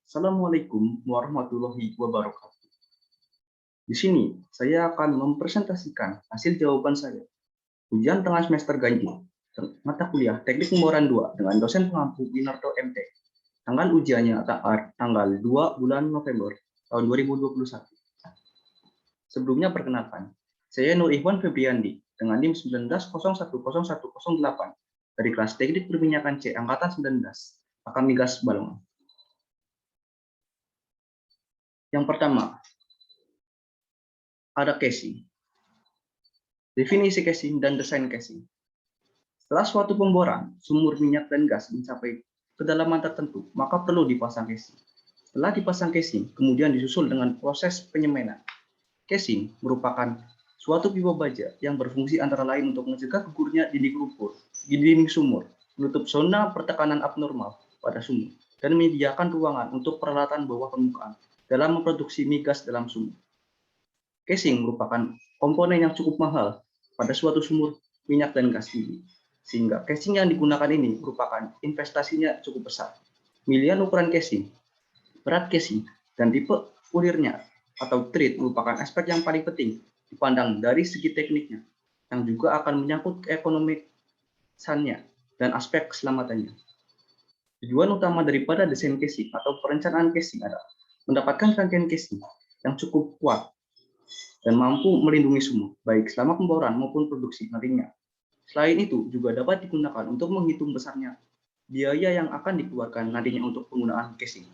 Assalamualaikum warahmatullahi wabarakatuh. Di sini, saya akan mempresentasikan hasil jawaban saya. Ujian tengah semester ganjil, mata kuliah Teknik Pemboran 2 dengan dosen pengampu Winarto MT. Tanggal ujiannya tanggal 2 bulan November tahun 2021. Sebelumnya perkenalkan, saya Nur Ikhwan Febriandi dengan NIM 19010108 dari kelas Teknik Perminyakan C Angkatan 19, akan migas Balongan. Yang pertama, ada casing. Definisi casing dan desain casing. Setelah suatu pemboran, sumur minyak dan gas mencapai kedalaman tertentu, maka perlu dipasang casing. Setelah dipasang casing, kemudian disusul dengan proses penyemanan. Casing merupakan suatu pipa baja yang berfungsi antara lain untuk mencegah gugurnya dinding sumur, menutup zona pertekanan abnormal pada sumur, dan menyediakan ruangan untuk peralatan bawah permukaan dalam memproduksi migas dalam sumur. Casing merupakan komponen yang cukup mahal pada suatu sumur minyak dan gas ini, sehingga casing yang digunakan ini merupakan investasinya cukup besar. Pemilihan ukuran casing, berat casing, dan tipe ulirnya atau treat merupakan aspek yang paling penting dipandang dari segi tekniknya, yang juga akan menyangkut keekonomisannya dan aspek keselamatannya. Tujuan utama daripada desain casing atau perencanaan casing adalah mendapatkan rangkaian casing yang cukup kuat dan mampu melindungi sumur, baik selama pemboran maupun produksi nantinya. Selain itu, juga dapat digunakan untuk menghitung besarnya biaya yang akan dikeluarkan nantinya untuk penggunaan casing.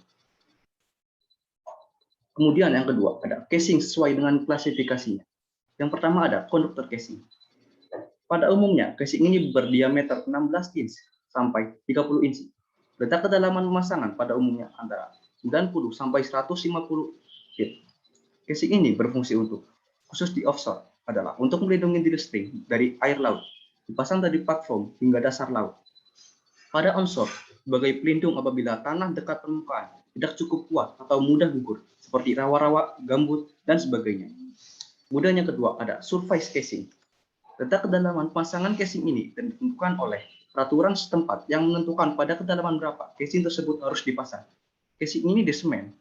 Kemudian yang kedua, ada casing sesuai dengan klasifikasinya. Yang pertama ada konduktor casing. Pada umumnya, casing ini berdiameter 16 inch sampai 30 inch. Letak kedalaman pemasangan pada umumnya antara 90 sampai 150 feet. Casing ini berfungsi untuk khusus di offshore adalah untuk melindungi diri listrik dari air laut, dipasang dari platform hingga dasar laut. Pada onshore, sebagai pelindung apabila tanah dekat permukaan tidak cukup kuat atau mudah gugur, seperti rawa-rawa, gambut, dan sebagainya. Kemudian yang kedua ada surface casing. Letak kedalaman pemasangan casing ini ditentukan oleh peraturan setempat yang menentukan pada kedalaman berapa casing tersebut harus dipasang. Casing ini disemen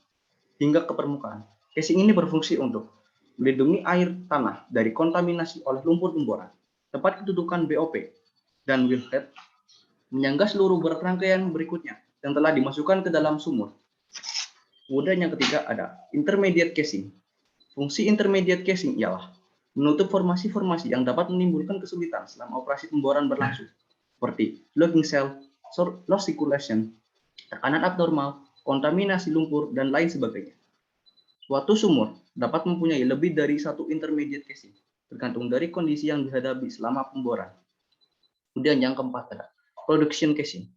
hingga ke permukaan. Casing ini berfungsi untuk melindungi air tanah dari kontaminasi oleh lumpur pemboran, tempat kedudukan BOP, dan wellhead, menyangga seluruh berat rangkaian berikutnya yang telah dimasukkan ke dalam sumur. Kemudian yang ketiga ada intermediate casing. Fungsi intermediate casing ialah menutup formasi-formasi yang dapat menimbulkan kesulitan selama operasi pemboran berlangsung, seperti logging cell, low circulation, tekanan abnormal, kontaminasi lumpur, dan lain sebagainya. Suatu sumur dapat mempunyai lebih dari satu intermediate casing, tergantung dari kondisi yang dihadapi selama pemboran. Kemudian yang keempat ada production casing.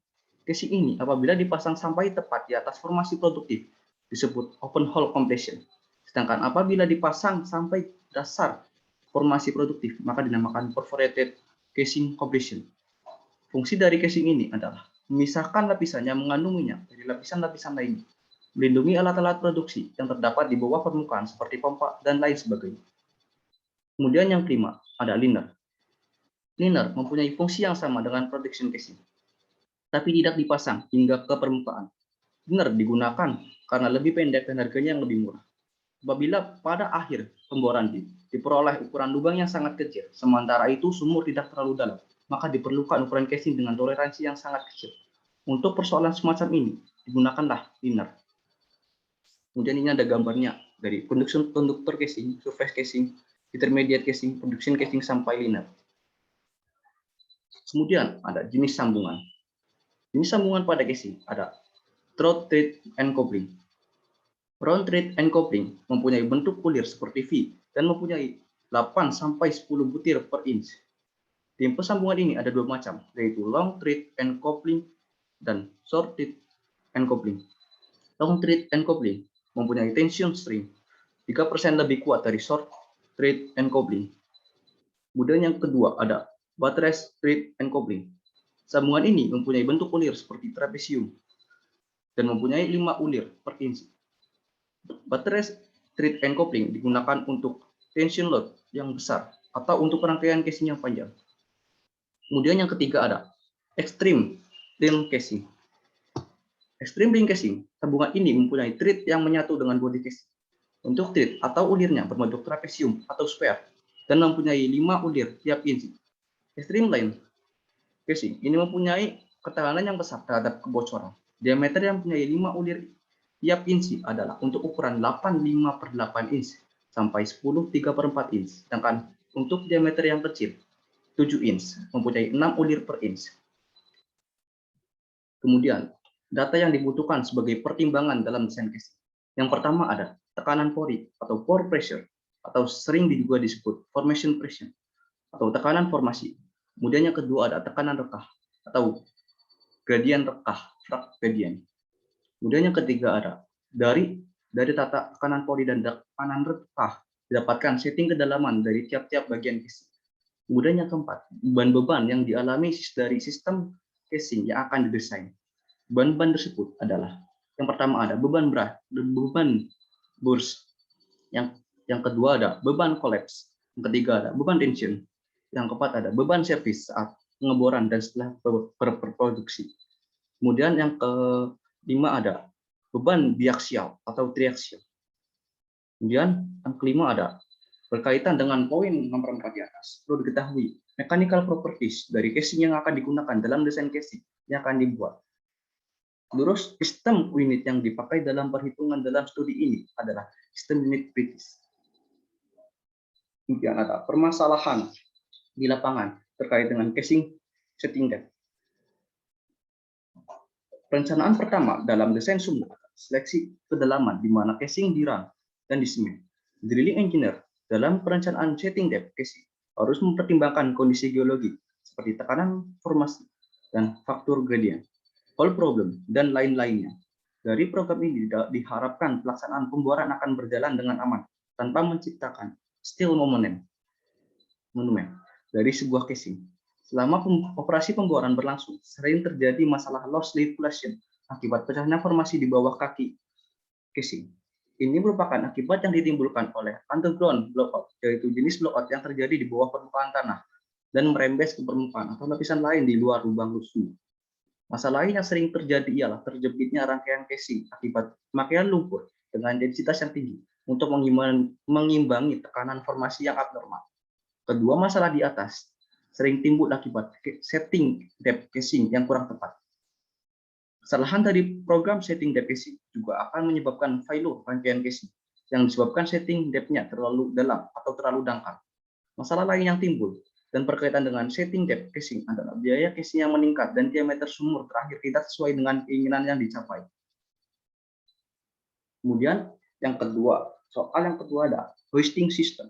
Casing ini apabila dipasang sampai tepat di atas formasi produktif disebut open hole completion. Sedangkan apabila dipasang sampai dasar formasi produktif maka dinamakan perforated casing completion. Fungsi dari casing ini adalah memisahkan lapisan yang mengandung minyak dari lapisan-lapisan lainnya, melindungi alat-alat produksi yang terdapat di bawah permukaan seperti pompa dan lain sebagainya. Kemudian yang kelima, ada liner. Liner mempunyai fungsi yang sama dengan production casing, tapi tidak dipasang hingga ke permukaan. Liner digunakan karena lebih pendek dan harganya yang lebih murah. Apabila pada akhir pemboran diperoleh ukuran lubang yang sangat kecil, sementara itu sumur tidak terlalu dalam, maka diperlukan ukuran casing dengan toleransi yang sangat kecil. Untuk persoalan semacam ini, digunakanlah liner. Kemudian ini ada gambarnya dari konduktor casing, surface casing, intermediate casing, production casing, sampai liner. Kemudian ada jenis sambungan. Jenis sambungan pada casing ada through thread and coupling. Round thread and coupling mempunyai bentuk ulir seperti V dan mempunyai 8 sampai 10 butir per inch. Tipe sambungan ini ada dua macam, yaitu long thread and coupling dan short thread and coupling. Long thread and coupling mempunyai tension string 3% lebih kuat dari short thread and coupling. Kemudian yang kedua ada buttress thread and coupling. Sambungan ini mempunyai bentuk ulir seperti trapesium dan mempunyai 5 ulir per inch. Buttress thread and coupling digunakan untuk tension load yang besar atau untuk rangkaian casing yang panjang. Kemudian yang ketiga ada extreme thin casing. Extreme ring casing, tabungan ini mempunyai thread yang menyatu dengan body casing. Untuk thread atau ulirnya berbentuk trapesium atau sphere dan mempunyai 5 ulir tiap inci. Extreme line casing ini mempunyai ketahanan yang besar terhadap kebocoran. Diameter yang mempunyai 5 ulir tiap inci adalah untuk ukuran 8,5/8 inch sampai 10,3/4 inch. Sedangkan untuk diameter yang kecil 7 inch mempunyai 6 ulir per inch. Kemudian, data yang dibutuhkan sebagai pertimbangan dalam desain casing. Yang pertama ada tekanan pori atau pore pressure, atau sering juga disebut formation pressure, atau tekanan formasi. Kemudian yang kedua ada tekanan rekah, atau gradien rekah, gradien. Kemudian yang ketiga ada dari tata tekanan pori dan tekanan rekah didapatkan setting kedalaman dari tiap-tiap bagian casing. Kemudian yang keempat, beban-beban yang dialami dari sistem casing yang akan didesain. Beban-beban tersebut adalah yang pertama ada beban berat, beban burst. Yang kedua ada beban collapse. Yang ketiga ada beban tension. Yang keempat ada beban service saat pengeboran dan setelah berproduksi. Kemudian yang kelima ada beban biaksial atau triaksial. Kemudian yang kelima ada berkaitan dengan poin nomor 4 di atas. Perlu diketahui mechanical properties dari casing yang akan digunakan dalam desain casing yang akan dibuat. Terus sistem unit yang dipakai dalam perhitungan dalam studi ini adalah sistem unit British. Kemudian ada permasalahan di lapangan terkait dengan casing setting depth. Perencanaan pertama dalam desain sumur, seleksi kedalaman di mana casing dirang dan disemen. Drilling engineer dalam perencanaan setting depth casing harus mempertimbangkan kondisi geologi seperti tekanan formasi dan faktor gradient, hole problem, dan lain-lainnya. Dari program ini diharapkan pelaksanaan pemboran akan berjalan dengan aman tanpa menciptakan still monumen dari sebuah casing. Selama operasi pemboran berlangsung, sering terjadi masalah loss leaflation akibat pecahnya formasi di bawah kaki casing. Ini merupakan akibat yang ditimbulkan oleh underground blowout, yaitu jenis blowout yang terjadi di bawah permukaan tanah dan merembes ke permukaan atau lapisan lain di luar lubang sumur. Masalah lain yang sering terjadi ialah terjepitnya rangkaian casing akibat pemakaian lumpur dengan densitas yang tinggi untuk mengimbangi tekanan formasi yang abnormal. Kedua masalah di atas sering timbul akibat setting depth casing yang kurang tepat. Kesalahan dari program setting depth casing juga akan menyebabkan failure rangkaian casing yang disebabkan setting depth-nya terlalu dalam atau terlalu dangkal. Masalah lain yang timbul dan berkaitan dengan setting depth casing adalah biaya casing yang meningkat dan diameter sumur terakhir tidak sesuai dengan keinginan yang dicapai. Kemudian yang kedua, soal yang kedua ada hoisting system.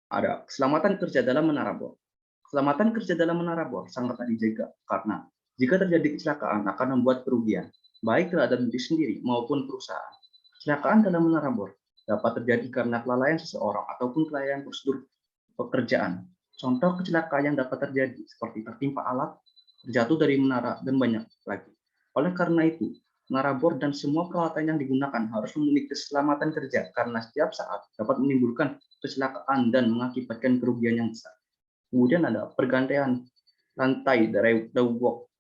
Ada keselamatan kerja dalam menara bor. Keselamatan kerja dalam menara bor sangat dijaga karena jika terjadi kecelakaan akan membuat kerugian baik terhadap diri sendiri maupun perusahaan. Kecelakaan dalam menara bor dapat terjadi karena kelalaian seseorang ataupun kelalaian prosedur pekerjaan. Contoh kecelakaan yang dapat terjadi seperti tertimpa alat, terjatuh dari menara, dan banyak lagi. Oleh karena itu, menara bor dan semua peralatan yang digunakan harus memiliki keselamatan kerja karena setiap saat dapat menimbulkan kecelakaan dan mengakibatkan kerugian yang besar. Kemudian ada pergantian lantai drywall.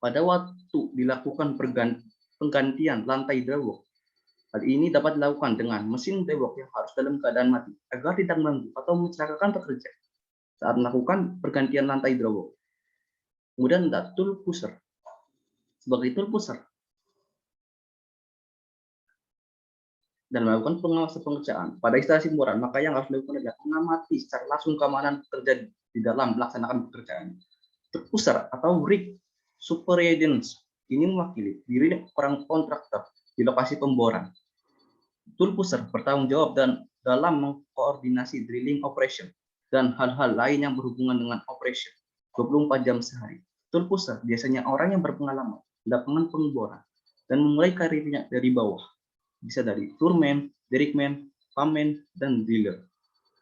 Pada waktu dilakukan penggantian lantai drywall, hal ini dapat dilakukan dengan mesin drywall yang harus dalam keadaan mati agar tidak mengganggu atau mencelakakan pekerja saat melakukan pergantian lantai drywall. Kemudian ada tool pusher. Sebagai tool pusher dan melakukan pengawasan pengerjaan pada instalasi pemboran, maka yang harus dilakukan adalah mengamati secara langsung keamanan terjadi di dalam melaksanakan pekerjaan. Tool pusher atau rig superintendent ini mewakili diri orang kontraktor di lokasi pemboran. Tool pusher bertanggung jawab dalam mengkoordinasi drilling operation dan hal-hal lain yang berhubungan dengan operation 24 jam sehari. Tool pusher biasanya orang yang berpengalaman di lapangan pengeboran dan memulai karirnya dari bawah. Bisa dari toolman, derrickman, pumpman, dan driller.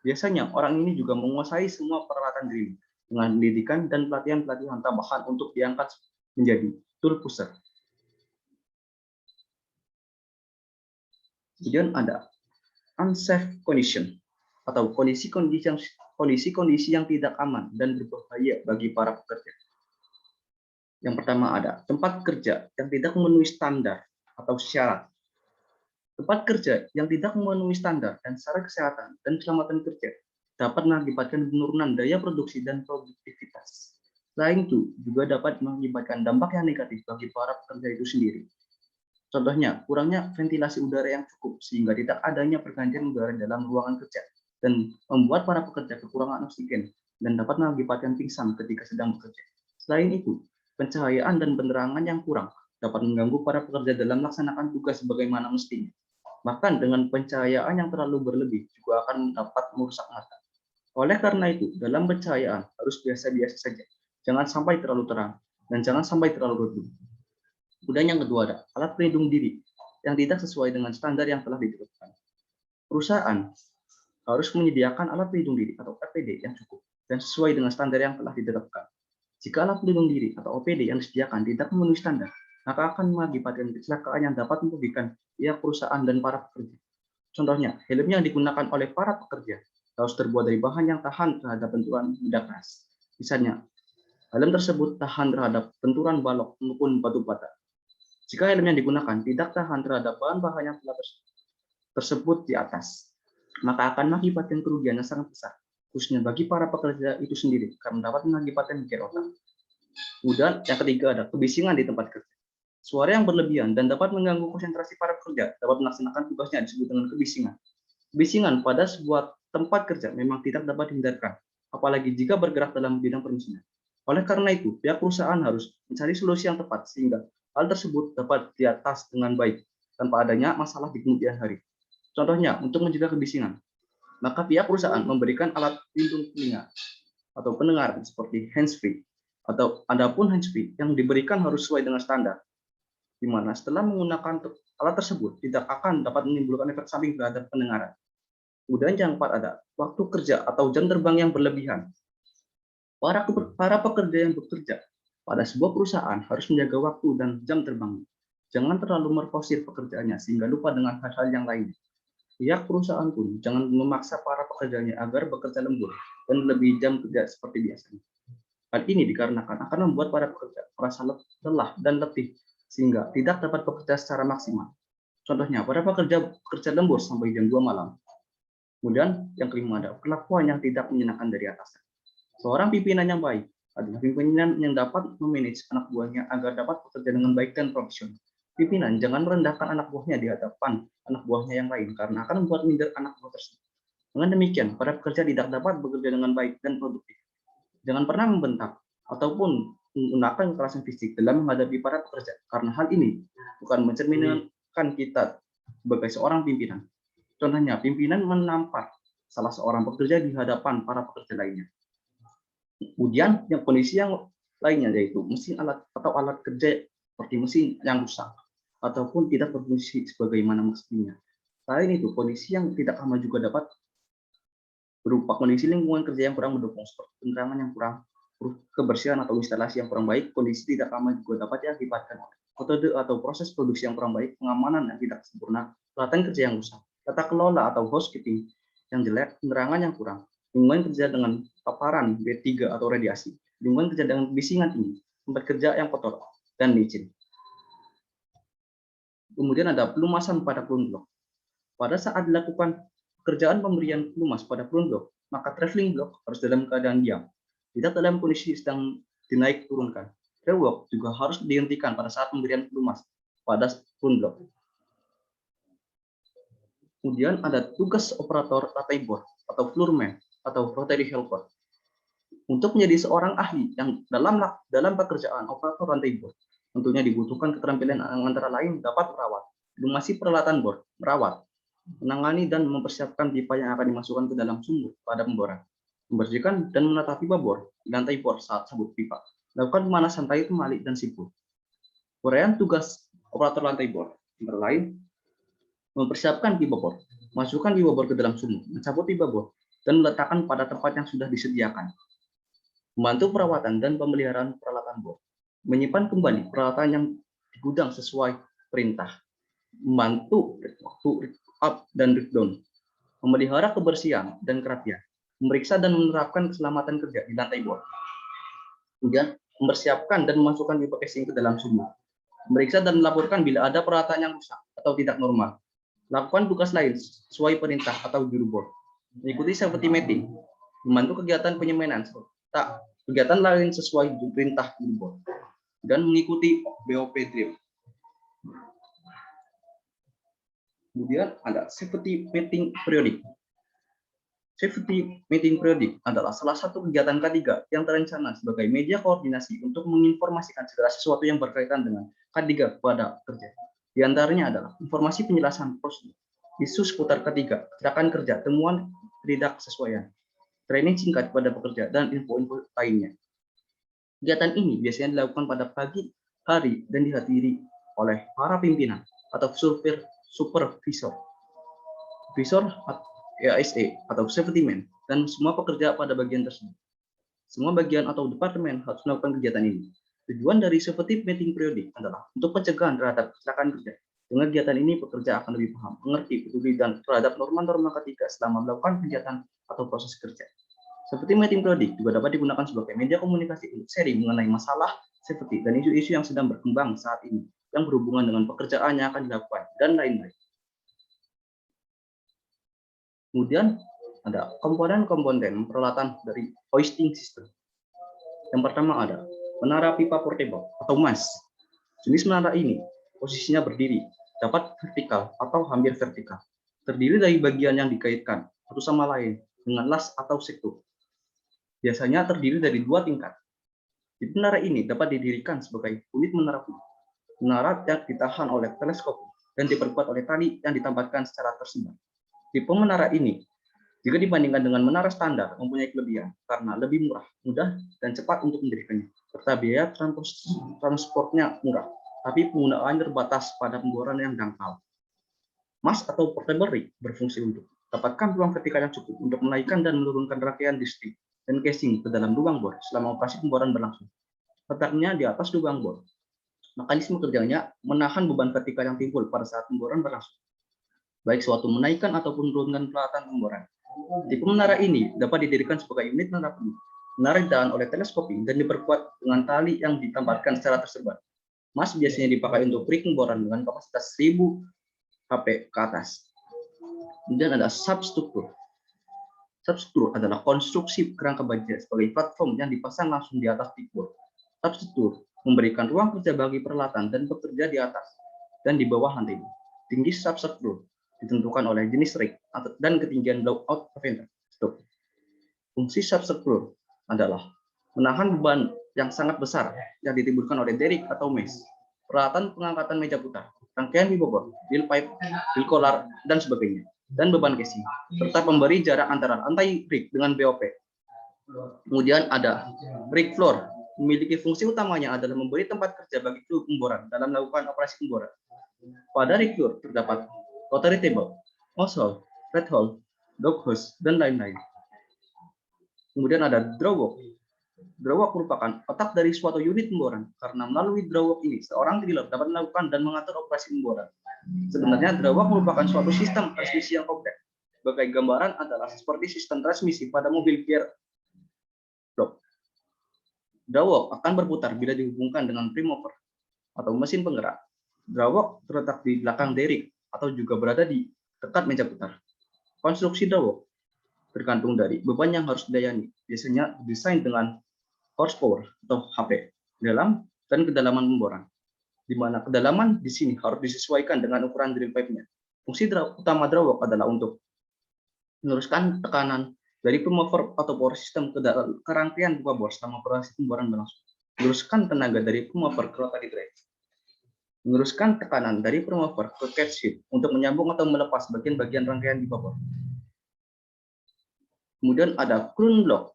Biasanya orang ini juga menguasai semua peralatan drilling dengan pendidikan dan pelatihan-pelatihan tambahan untuk diangkat menjadi tool pusher. Kemudian ada unsafe condition atau kondisi-kondisi yang tidak aman dan berbahaya bagi para pekerja. Yang pertama ada tempat kerja yang tidak memenuhi standar atau syarat. Tempat kerja yang tidak memenuhi standar dan syarat kesehatan dan keselamatan kerja dapat mengakibatkan penurunan daya produksi dan produktivitas. Selain itu, juga dapat mengakibatkan dampak yang negatif bagi para pekerja itu sendiri. Contohnya, kurangnya ventilasi udara yang cukup sehingga tidak adanya pergantian udara dalam ruangan kerja dan membuat para pekerja kekurangan oksigen dan dapat mengakibatkan pingsan ketika sedang bekerja. Selain itu, pencahayaan dan penerangan yang kurang dapat mengganggu para pekerja dalam melaksanakan tugas sebagaimana mestinya. Bahkan dengan pencahayaan yang terlalu berlebih juga akan dapat merusak mata. Oleh karena itu, dalam pencahayaan harus biasa-biasa saja. Jangan sampai terlalu terang dan jangan sampai terlalu redup. Kemudian yang kedua ada alat pelindung diri yang tidak sesuai dengan standar yang telah ditetapkan. Perusahaan harus menyediakan alat pelindung diri atau APD yang cukup dan sesuai dengan standar yang telah ditetapkan. Jika alat pelindung diri atau OPD yang disediakan tidak memenuhi standar, maka akan mengakibatkan kecelakaan yang dapat merugikan pihak perusahaan dan para pekerja. Contohnya, helm yang digunakan oleh para pekerja harus terbuat dari bahan yang tahan terhadap benturan benda keras. Misalnya, helm tersebut tahan terhadap benturan balok maupun batu bata. Jika helm yang digunakan tidak tahan terhadap bahan-bahan yang telah tersebut di atas, maka akan mengakibatkan kerugian yang sangat besar, khususnya bagi para pekerja itu sendiri, karena dapat mengakibatkan geger otak. Kemudian yang ketiga ada kebisingan di tempat kerja. Suara yang berlebihan dan dapat mengganggu konsentrasi para pekerja dapat melaksanakan tugasnya disebut dengan kebisingan. Kebisingan pada sebuah tempat kerja memang tidak dapat dihindarkan, apalagi jika bergerak dalam bidang permesinan. Oleh karena itu, pihak perusahaan harus mencari solusi yang tepat sehingga hal tersebut dapat diatasi dengan baik tanpa adanya masalah di kemudian hari. Contohnya, untuk mencegah kebisingan, maka pihak perusahaan memberikan alat pelindung telinga atau pendengaran seperti handsfree atau adapun handsfree yang diberikan harus sesuai dengan standar, di mana setelah menggunakan alat tersebut tidak akan dapat menimbulkan efek samping terhadap pendengaran. Kemudian yang keempat ada waktu kerja atau jam terbang yang berlebihan. Para pekerja yang bekerja pada sebuah perusahaan harus menjaga waktu dan jam terbang. Jangan terlalu merforsir pekerjaannya sehingga lupa dengan hal-hal yang lain. Pihak perusahaan pun jangan memaksa para pekerjanya agar bekerja lembur dan lebih jam kerja seperti biasanya. Hal ini dikarenakan akan membuat para pekerja merasa lelah dan letih sehingga tidak dapat bekerja secara maksimal. Contohnya, para pekerja bekerja lembur sampai jam 2 malam. Kemudian yang kelima ada kelakuan yang tidak menyenangkan dari atasan. Seorang pimpinan yang baik adalah pimpinan yang dapat memanage anak buahnya agar dapat bekerja dengan baik dan profesional. Pimpinan jangan merendahkan anak buahnya di hadapan anak buahnya yang lain karena akan membuat minder anak buah tersebut. Dengan demikian, para pekerja tidak dapat bekerja dengan baik dan produktif. Jangan pernah membentak ataupun menggunakan kekerasan fisik dalam menghadapi para pekerja karena hal ini bukan mencerminkan kita sebagai seorang pimpinan. Contohnya, pimpinan menampar salah seorang pekerja di hadapan para pekerja lainnya. Kemudian yang kondisi yang lainnya yaitu mesin alat atau alat kerja seperti mesin yang rusak ataupun tidak berfungsi sebagaimana mestinya. Selain itu, kondisi yang tidak aman juga dapat berupa kondisi lingkungan kerja yang kurang mendukung, seperti penerangan yang kurang, kebersihan atau instalasi yang kurang baik. Kondisi tidak aman juga dapat diakibatkan oleh metode atau proses produksi yang kurang baik, pengamanan yang tidak sempurna, pelatihan kerja yang rusak, tata kelola atau housekeeping yang jelek, penerangan yang kurang, lingkungan kerja dengan paparan B3 atau radiasi, lingkungan kerja dengan kebisingan tinggi, tempat kerja yang kotor dan licin. Kemudian ada pelumasan pada kurun blok. Pada saat dilakukan pekerjaan pemberian pelumas pada kurun blok, maka traveling block harus dalam keadaan diam, tidak dalam kondisi sedang dinaik turunkan. Trail walk juga harus dihentikan pada saat pemberian pelumas pada kurun blok. Kemudian ada tugas operator rantai bor atau floorman atau rotary helper. Untuk menjadi seorang ahli yang dalam pekerjaan operator rantai bor, tentunya dibutuhkan keterampilan yang antara lain dapat merawat, melumasi peralatan bor, merawat, menangani dan mempersiapkan pipa yang akan dimasukkan ke dalam sumur pada pemboran, membersihkan dan menata pipa bor di lantai bor saat sabut pipa, lakukan pemanasan tarik kemali dan siput. Uraian tugas operator lantai bor antara lain mempersiapkan pipa bor, masukkan pipa bor ke dalam sumur, mencabut pipa bor, dan meletakkan pada tempat yang sudah disediakan. Membantu perawatan dan pemeliharaan peralatan bor, menyimpan kembali peralatan yang di gudang sesuai perintah, membantu waktu up dan down, memelihara kebersihan dan kerapian, memeriksa dan menerapkan keselamatan kerja di lantai bor. Kemudian mempersiapkan dan memasukkan pipa casing ke dalam sumur, memeriksa dan melaporkan bila ada peralatan yang rusak atau tidak normal, lakukan tugas lain sesuai perintah atau juru bor, mengikuti safety meeting, membantu kegiatan penyemanan serta kegiatan lain sesuai perintah juru bor, dan mengikuti BOP drill. Kemudian ada safety meeting periodik. Safety meeting periodik adalah salah satu kegiatan K3 yang terencana sebagai media koordinasi untuk menginformasikan segala sesuatu yang berkaitan dengan K3 pada kerja. Di antaranya adalah informasi penjelasan prosedur, isu seputar K3, kecelakaan kerja, temuan ketidaksesuaian, training singkat kepada pekerja, dan info-info lainnya. Kegiatan ini biasanya dilakukan pada pagi hari dan dihadiri oleh para pimpinan atau supervisor, ASA atau safety man, dan semua pekerja pada bagian tersebut. Semua bagian atau departemen harus melakukan kegiatan ini. Tujuan dari safety meeting periodik adalah untuk pencegahan terhadap kecelakaan kerja. Dengan kegiatan ini, pekerja akan lebih paham, mengerti, peduli, dan terhadap norma-norma K3 selama melakukan kegiatan atau proses kerja. Safety meeting periodik juga dapat digunakan sebagai media komunikasi untuk sharing mengenai masalah safety dan isu-isu yang sedang berkembang saat ini, yang berhubungan dengan pekerjaan yang akan dilakukan, dan lain-lain. Kemudian ada komponen-komponen peralatan dari hoisting system. Yang pertama ada menara pipa portable atau MAS. Jenis menara ini posisinya berdiri, dapat vertikal atau hampir vertikal. Terdiri dari bagian yang dikaitkan satu sama lain dengan las atau sektor. Biasanya terdiri dari 2 tingkat. Di menara ini dapat didirikan sebagai unit menara pun. Menara yang ditahan oleh teleskop dan diperkuat oleh tali yang ditambahkan secara tersebar. Tipe menara ini, jika dibandingkan dengan menara standar, mempunyai kelebihan karena lebih murah, mudah, dan cepat untuk mendirikannya, serta biaya transportnya murah, tapi penggunaannya terbatas pada pemboran yang dangkal. MAS atau portable rig berfungsi untuk dapatkan ruang vertikal yang cukup untuk menaikkan dan menurunkan rangkaian listrik dan casing ke dalam lubang bor selama operasi pemboran berlangsung. Letaknya di atas lubang bor. Mekanisme kerjanya menahan beban vertikal yang timbul pada saat pemboran berlangsung, baik suatu menaikkan ataupun menurunkan peralatan pemboran. Tipe menara ini dapat didirikan sebagai unit menara penuh. Menara ditahan oleh teleskoping dan diperkuat dengan tali yang ditambahkan secara tersebar. MAS biasanya dipakai untuk rig pemboran dengan kapasitas 1000 HP ke atas. Kemudian ada substruktur. Substruktur adalah konstruksi kerangka baja sebagai platform yang dipasang langsung di atas pickboard. Substruktur memberikan ruang kerja bagi peralatan dan pekerja di atas dan di bawah lantai. Tinggi substruktur ditentukan oleh jenis rig dan ketinggian blowout preventer. Fungsi substruktur adalah menahan beban yang sangat besar yang ditimbulkan oleh derrick atau mesh, peralatan pengangkatan meja putar, rangkaian bobot, wheel pipe, wheel collar, dan sebagainya, dan beban casing, serta pemberi jarak antara lantai rig dengan BOP. Kemudian ada rig floor, memiliki fungsi utamanya adalah memberi tempat kerja bagi kru pemboran dalam melakukan operasi pemboran. Pada rig floor terdapat rotary table, nose hole, red hole, dog hose, dan lain-lain. Kemudian ada drawwalk. Drawwalk merupakan otak dari suatu unit pemboran, karena melalui drawwalk ini seorang driller dapat melakukan dan mengatur operasi pemboran. Sebenarnya drawwalk merupakan suatu sistem transmisi yang kompleks. Sebagai gambaran adalah seperti sistem transmisi pada mobil gear block. Drawwalk akan berputar bila dihubungkan dengan primover atau mesin penggerak. Drawwalk terletak di belakang derrick atau juga berada di dekat meja putar. Konstruksi drawwalk tergantung dari beban yang harus dilayani. Biasanya desain dengan horsepower atau HP, dalam dan kedalaman pemboran. Di mana kedalaman di sini harus disesuaikan dengan ukuran drill pipe-nya. Fungsi utama drawwalk adalah untuk meneruskan tekanan dari primover atau power system ke rangkaian buka bor selama operasi pemboran berlangsung. Meneruskan tenaga dari primover ke rotary drive. Meneruskan tekanan dari primover ke catch sheet untuk menyambung atau melepas bagian-bagian rangkaian di bawah. Kemudian ada crown block.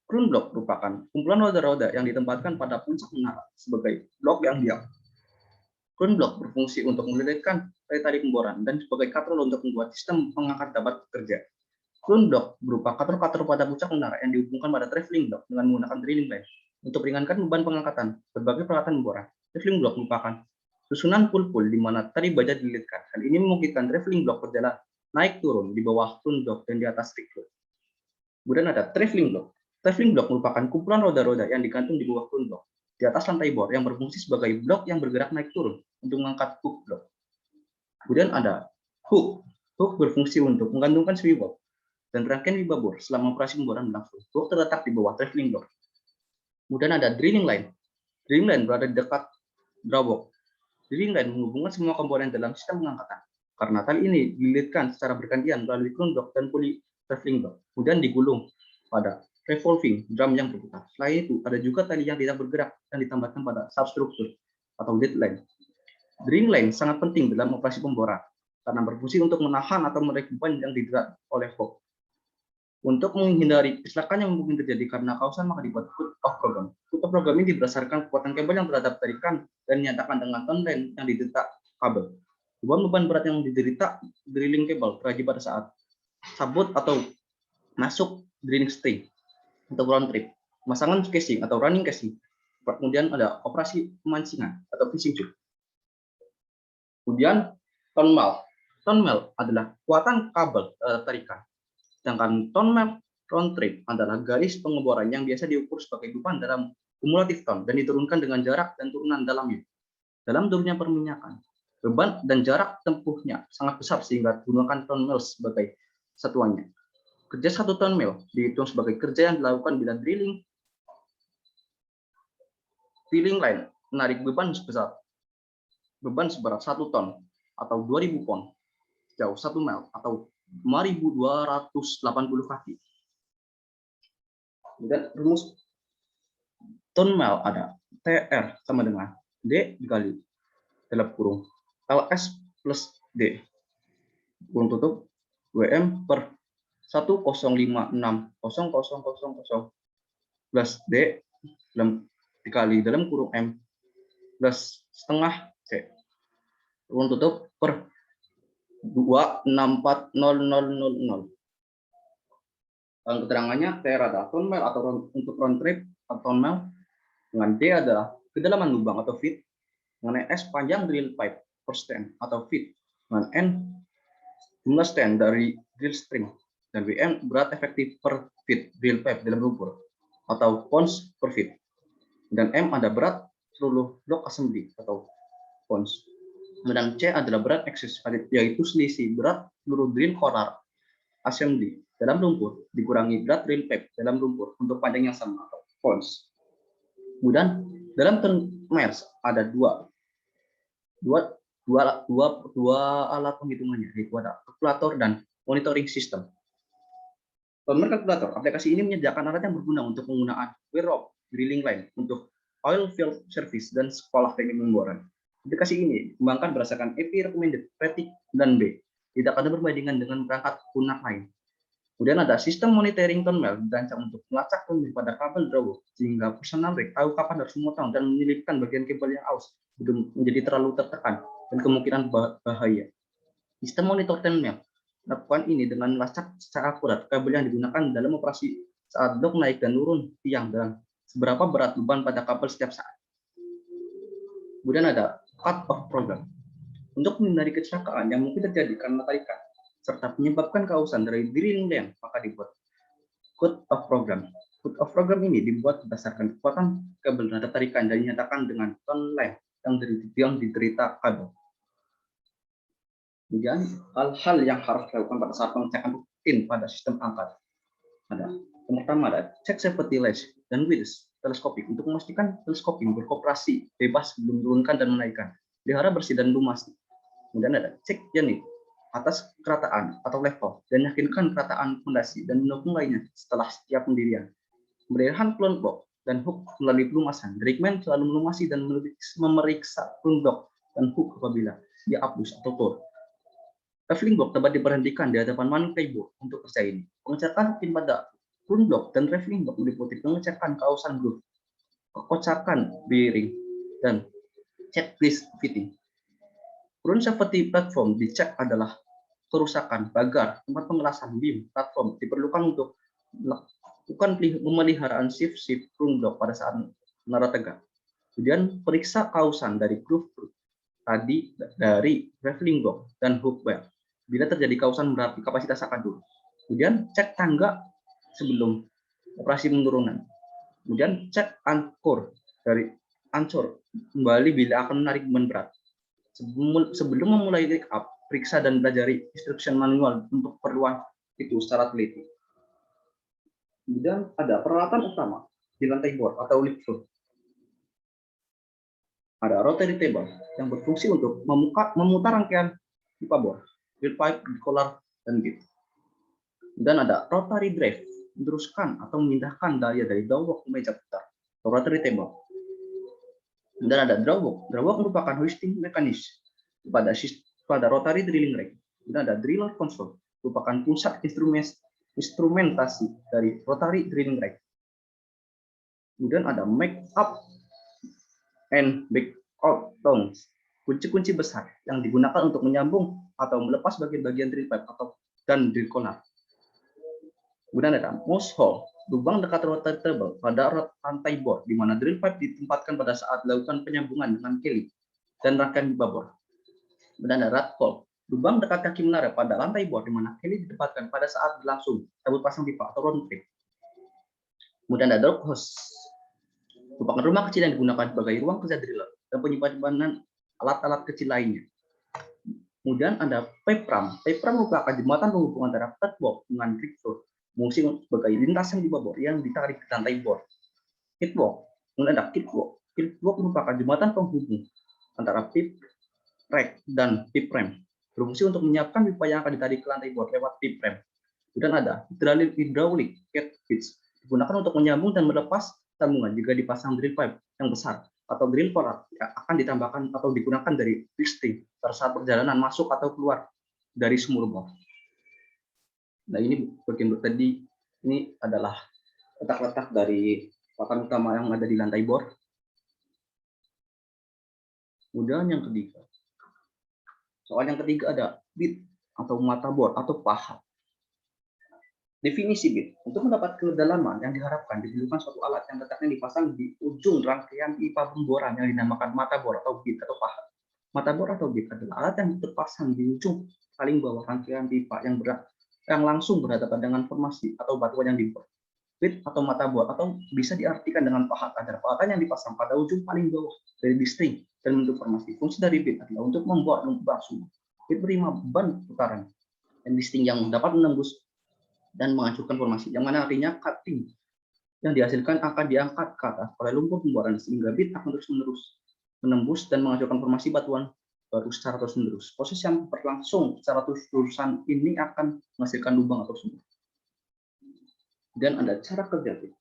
Crown block merupakan kumpulan roda-roda yang ditempatkan pada puncak menara sebagai blok yang diam. Crown block berfungsi untuk melilitkan tali pemboran dan sebagai katrol untuk membuat sistem pengangkat dapat bekerja. Crown block berupa katrol-katrol pada puncak menara yang dihubungkan pada traveling block dengan menggunakan drilling line untuk meringankan beban pengangkatan berbagai peralatan pemboran. Traveling block merupakan susunan pull-pull di mana tali baja dililitkan. Hal ini memungkinkan traveling block berjalan naik turun di bawah crown block dan di atas stick block. Kemudian ada traveling block. Traveling block merupakan kumpulan roda-roda yang digantung di bawah crown block di atas lantai bor yang berfungsi sebagai blok yang bergerak naik turun untuk mengangkat hook block. Kemudian ada hook. Hook berfungsi untuk menggantungkan swivel dan rangkaian wibabor selama operasi pemboran berlangsung. Hook terletak di bawah traveling block. Kemudian ada drilling line. Drilling line berada di dekat drawbox. Drilling line menghubungkan semua komponen dalam sistem pengangkatan. Karena tali ini dililitkan secara bergantian melalui crown block dan pulley traveling block. Kemudian digulung pada revolving drum yang berputar. Selain itu, ada juga tali yang tidak bergerak dan ditambahkan pada substruktur atau dead line. Drilling line sangat penting dalam operasi pemboran karena berfungsi untuk menahan atau menarik beban yang diderap oleh hook. Untuk menghindari kecelakaan yang mungkin terjadi karena kausan, maka dibuat cut off program. Cut off program ini berdasarkan kekuatan kabel yang terhadap tarikan dan dinyatakan dengan ton line yang didetak kabel. Beban berat yang diderita drilling kabel terjadi pada saat sabut atau masuk drilling string atau round trip, pemasangan casing atau running casing. Kemudian ada operasi pemancingan atau fishing tube. Kemudian ton mel. Ton mel adalah kekuatan kabel tarikan. Sedangkan ton mel round trip adalah garis pengeboran yang biasa diukur sebagai beban dalam kumulatif ton dan diturunkan dengan jarak dan turunan dalamnya. Dalam dunia perminyakan, beban dan jarak tempuhnya sangat besar sehingga digunakan ton mel sebagai satuannya. Kerja 1 ton mel dihitung sebagai kerja yang dilakukan bila drilling line menarik beban seberat 1 ton atau 2000 pon jauh 1 mil atau 5280 kaki. Dan rumus ton mil ada TR sama dengan D dikali dalam kurung LS plus D kurung tutup WM per 1056000 plus D dikali dalam kurung M plus setengah C kurung tutup per 2640000. Keterangannya TR adalah ton mile atau untuk round trip atau ton mile, dengan D adalah kedalaman lubang atau feet, dengan S panjang drill pipe per stand atau feet, dengan N jumlah stand dari drill string, dan WM berat efektif per feet drill pipe dalam lumpur atau pounds per feet, dan M ada berat seluruh blok assembly atau pounds. Dan C adalah berat eksis, yaitu selisih berat seluruh drill core assembly dalam lumpur dikurangi berat drill pipe dalam lumpur untuk panjang yang sama atau pounds. Kemudian dalam term MERS ada dua alat penghitungannya, yaitu ada kalkulator dan monitoring system. Pemain kalkulator, aplikasi ini menyediakan alat yang berguna untuk penggunaan wear rope, drilling line untuk oil field service dan sekolah teknik pemboran. Aplikasi ini dikembangkan berdasarkan EPI recommended rating dan B, tidak ada perbandingan dengan perangkat lunak lain. Kemudian ada sistem monitoring ton mel dirancang untuk melacak pada kabel drawbox sehingga personal rig tahu kapan harus memotong dan menyelipkan bagian kabel yang aus belum menjadi terlalu tertekan dan kemungkinan bahaya. Sistem monitor ton mel lakukan ini dengan melacak secara akurat kabel yang digunakan dalam operasi saat blok naik dan turun tiang dan seberapa berat beban pada kabel setiap saat. Kemudian ada cut off program untuk menghindari kecelakaan yang mungkin terjadi karena tarikan serta menyebabkan kausan dari drilling line, maka dibuat cut off program. Cut off program ini dibuat berdasarkan kekuatan kabel nada tarikan dan dinyatakan dengan ton line yang diderita kabel. Kemudian hal-hal yang harus dilakukan pada saat pengecekan rutin pada sistem angkat ada yang pertama ada cek safety latch dan width teleskopik untuk memastikan teleskoping beroperasi bebas sebelum menurunkan dan menaikkan, pelihara bersih dan lumas. Kemudian ada cek unit atas kerataan atau level dan yakinkan kerataan fondasi dan pendukung lainnya setelah setiap pendirian. Pemeliharaan plumb block dan hook melalui pelumasan. Rigman selalu melumasi dan memeriksa plumb block dan hook apabila dia abus atau tur. Traveling block dapat diberhentikan di hadapan manual playboard untuk kerja ini. Pengecekan rutin pada plumb block dan traveling block meliputi pengecekan kausan groove, kekocakan bearing, dan checklist fitting. Ground safety platform dicek adalah kerusakan pagar, tempat pengelasan beam, platform diperlukan untuk melakukan pemeliharaan shift plumb block pada saat menara tegak. Kemudian periksa kausan dari groove tadi dari traveling block dan hook wire. Bila terjadi kausan berarti kapasitas akan turun. Kemudian cek tangga sebelum operasi penurunan. Kemudian cek anchor dari ancur kembali bila akan menarik beban berat. Sebelum memulai take up, periksa dan pelajari instruction manual untuk keperluan itu secara teliti. Kemudian ada peralatan utama di lantai bor atau lift floor. Ada rotary table yang berfungsi untuk memutar rangkaian pipa bor, drill pipe, collar, dan bit. Dan ada rotary drive, meneruskan atau memindahkan daya dari drawwalk ke meja putar, atau rotary table. Dan ada drawwalk. Drawwalk merupakan hoisting mekanis pada rotary drilling rig. Dan ada driller console, merupakan pusat instrumentasi dari rotary drilling rig. Kemudian ada make up and back out tongs, kunci-kunci besar yang digunakan untuk menyambung atau melepas bagian-bagian drill pipe dan drill collar. Kemudian ada mouse hole, lubang dekat rotary table pada rantai bor, di mana drill pipe ditempatkan pada saat dilakukan penyambungan dengan keli dan rangkaian pipa bor. Kemudian ada rat hole, lubang dekat kaki menara pada lantai bor, di mana keli ditempatkan pada saat berlangsung tabur pasang pipa atau round trip. Kemudian ada drop house, merupakan rumah kecil yang digunakan sebagai ruang kerja driller dan penyimpanan alat-alat kecil lainnya. Kemudian ada pipe ram. Pipe ram merupakan jembatan penghubung antara catwalk dengan rig floor, fungsi sebagai lintasan di bawah bor yang ditarik ke lantai bor. Kitwalk, kemudian ada kitwalk. Kitwalk merupakan jembatan penghubung antara pipe rack dan pipe ram, berfungsi untuk menyiapkan pipa yang akan ditarik ke lantai bor lewat pipe ram. Kemudian ada hydraulic catfish, digunakan untuk menyambung dan melepas sambungan jika dipasang drill pipe yang besar atau drill collar yang akan ditambahkan atau digunakan dari lifting pada saat perjalanan masuk atau keluar dari sumur bor. Nah, ini bagian tadi ini adalah letak-letak dari papan utama yang ada di lantai bor. Kemudian yang ketiga, soal yang ketiga ada bit atau mata bor atau pahat. Definisi bit, untuk mendapat kedalaman yang diharapkan dibutuhkan suatu alat yang letaknya dipasang di ujung rangkaian pipa pemboran yang dinamakan mata bor atau bit atau pahat. Mata bor atau bit adalah alat yang terpasang di ujung paling bawah rangkaian pipa yang langsung berhadapan dengan formasi atau batuan yang dibor. Bit atau mata bor atau bisa diartikan dengan pahat adalah pahatan yang dipasang pada ujung paling bawah dari string dan bentuk formasi. Fungsi dari bit adalah untuk membuat lubang sumur. Bit beri beban putaran dan string yang dapat menembus dan menghancurkan formasi, yang mana artinya cutting yang dihasilkan akan diangkat ke atas oleh lumpur pemboran sehingga bit akan terus-menerus menembus dan menghancurkan formasi batuan baru secara terus-menerus. Proses yang berlangsung secara terus-terusan ini akan menghasilkan lubang atau sumur. Dan ada cara kerja bit.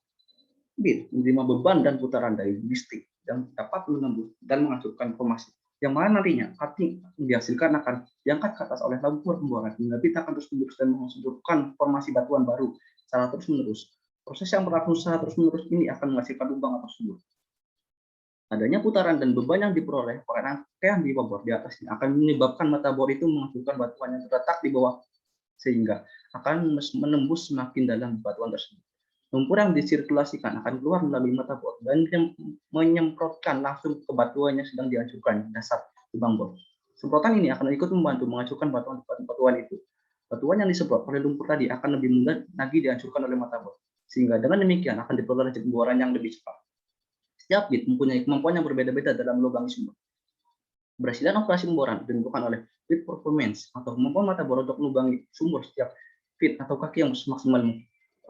Bit menerima beban dan putaran dari listrik yang dapat menembus dan menghancurkan formasi, yang mana nantinya cutting dihasilkan akan diangkat ke atas oleh lumpur pemboran hingga bit akan terus-menerus dan menghancurkan formasi batuan baru secara terus-menerus. Proses yang berlangsung secara terus-menerus ini akan menghasilkan lubang atau sumur. Adanya putaran dan beban yang diperoleh oleh rangkaian pipa bor di atasnya akan menyebabkan mata bor itu menghancurkan batuan yang terletak di bawah sehingga akan menembus semakin dalam batuan tersebut. Lumpur yang disirkulasikan akan keluar melalui mata bor dan menyemprotkan langsung ke batuan yang sedang dihancurkan di dasar lubang bor. Semprotan ini akan ikut membantu menghancurkan batuan itu. Batuan yang disemprot oleh lumpur tadi akan lebih mudah lagi dihancurkan oleh mata bor, sehingga dengan demikian akan diperoleh pemboran yang lebih cepat. Setiap bit mempunyai kemampuan yang berbeda-beda dalam lubang sumur. Keberhasilan operasi pemboran ditentukan oleh bit performance atau kemampuan mata bor untuk melubangi sumur setiap fit atau kaki yang maksimal.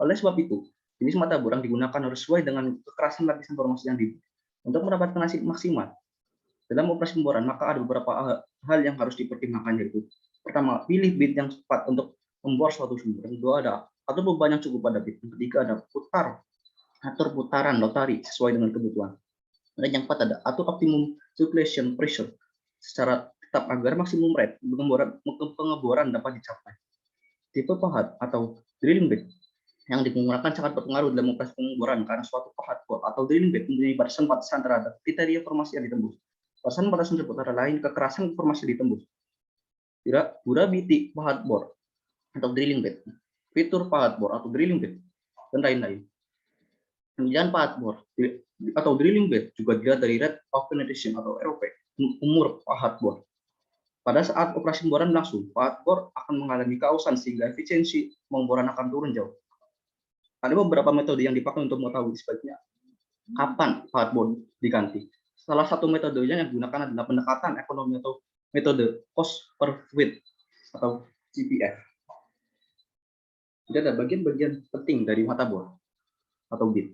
Oleh sebab itu, jenis mata bor yang digunakan harus sesuai dengan kekerasan lapisan formasi yang dibuat. Untuk mendapatkan hasil maksimal dalam operasi pemboran, maka ada beberapa hal yang harus dipertimbangkan, yaitu pertama, pilih bit yang tepat untuk membor suatu sumur. Yang kedua, ada atur beban yang cukup pada bit. Yang ketiga, ada atur putaran rotari sesuai dengan kebutuhan. Dan yang keempat, ada atur optimum circulation pressure secara tetap agar maksimum rate pengeboran dapat dicapai. Tipe pahat atau drilling bit yang digunakan sangat berpengaruh dalam operasi pengeboran karena suatu pahat bor atau drilling bit mempunyai batasan-batasan terhadap kriteria formasi yang ditembus. Batasan-batasan tersebut antara lain kekerasan formasi ditembus, durability pahat bor atau drilling bit, fitur pahat bor atau drilling bit, dan lain-lain. Kemudian pahat bor atau drilling bit juga dilihat dari rate of penetration atau ROP, umur pahat bor. Pada saat operasi pemboran berlangsung, pahat bor akan mengalami kausan sehingga efisiensi pemboran akan turun jauh. Ada beberapa metode yang dipakai untuk mengetahui sebaiknya kapan partboard diganti. Salah satu metodenya yang digunakan adalah pendekatan ekonomi atau metode cost per bit atau CPF. Jadi ada bagian-bagian penting dari motherboard atau bit.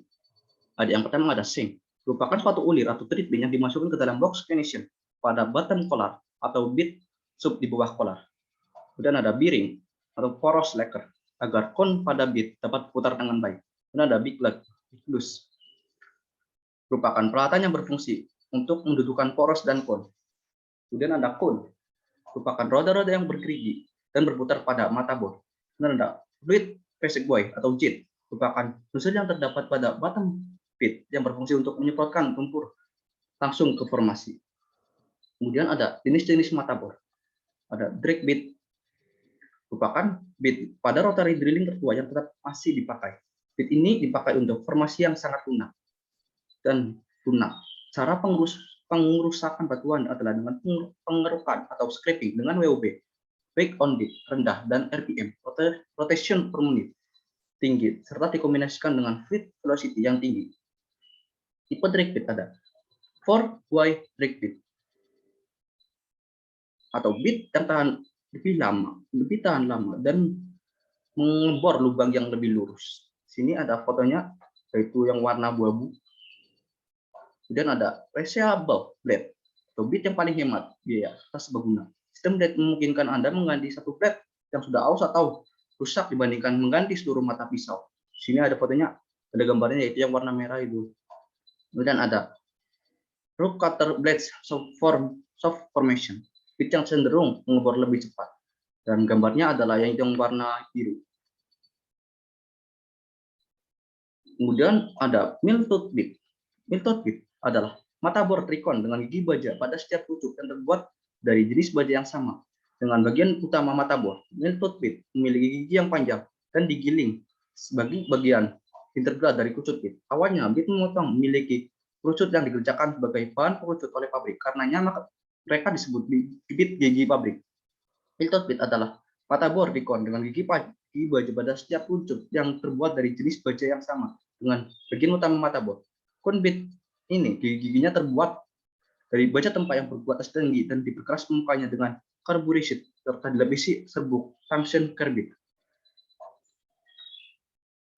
Ada yang pertama ada sink, merupakan suatu ulir atau treatment yang dimasukkan ke dalam box connection pada bottom collar atau bit sub di bawah collar. Kemudian ada bearing atau poros lacquer agar kon pada bit dapat putar dengan baik. Kemudian ada big lug, loose, merupakan peralatan yang berfungsi untuk mendudukan poros dan kon. Kemudian ada cone, merupakan roda-roda yang bergerigi dan berputar pada motherboard. Kemudian ada fluid passageway atau JIT, merupakan unsur yang terdapat pada bottom bit yang berfungsi untuk menyemprotkan lumpur langsung ke formasi. Kemudian ada jenis-jenis motherboard. Ada drag bit, merupakan bit pada rotary drilling tertua yang tetap masih dipakai. Bit ini dipakai untuk formasi yang sangat lunak dan lunak. Cara pengerusakan batuan adalah dengan pengerukan atau scraping dengan WOB, break on bit rendah, dan RPM, rotation per menit tinggi, serta dikombinasikan dengan fluid velocity yang tinggi. Tipe drag bit ada 4Y drag bit atau bit yang lebih tahan lama dan mengebor lubang yang lebih lurus. Sini ada fotonya, yaitu yang warna abu-abu. Kemudian ada resealable blade atau bit yang paling hemat biaya serta serbaguna. Sistem blade memungkinkan Anda mengganti satu blade yang sudah aus atau rusak dibandingkan mengganti seluruh mata pisau. Sini ada fotonya, ada gambarnya, yaitu yang warna merah itu. Kemudian ada rough cutter blades soft formation, bit yang cenderung mengebor lebih cepat. Dan gambarnya adalah yang warna biru. Kemudian ada mill-tooth bit. Mill-tooth bit adalah motherboard tricon dengan gigi baja pada setiap pucuk yang terbuat dari jenis baja yang sama. Dengan bagian utama motherboard, mill-tooth bit memiliki gigi yang panjang dan digiling sebagai bagian integral dari kerucut bit. Awalnya, bit memotong memiliki kerucut yang dikerjakan sebagai bahan pengerucut oleh pabrik. Karenanya mereka disebut bit gigi pabrik. Mill-tooth bit adalah motherboard tricon dengan gigi baja pada setiap pucuk yang terbuat dari jenis baja yang sama dengan bagian utama motherboard. Cone bit ini giginya terbuat dari baja tempat yang berkualitas tinggi dan diperkeras permukaannya dengan carbureted serta dilapisi serbuk tungsten carbide.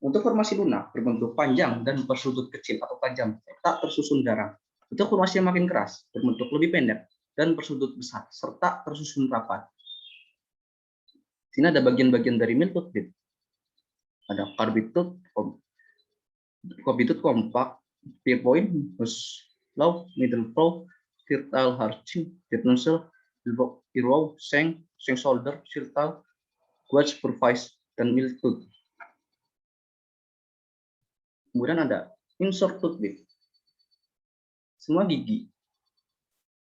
Untuk formasi lunak berbentuk panjang dan bersudut kecil atau tajam, tak tersusun jarang. Untuk formasi yang makin keras berbentuk lebih pendek dan bersudut besar serta tersusun rapat. Sini ada bagian-bagian dari mill-tooth bit. Ada carbide tooth, compact, pierpoint, low, middle flow, fertile arching, dead nozzle, row, shank shoulder, fertile, wedge supervise, dan mill tooth. Kemudian ada insert tooth bit. Semua gigi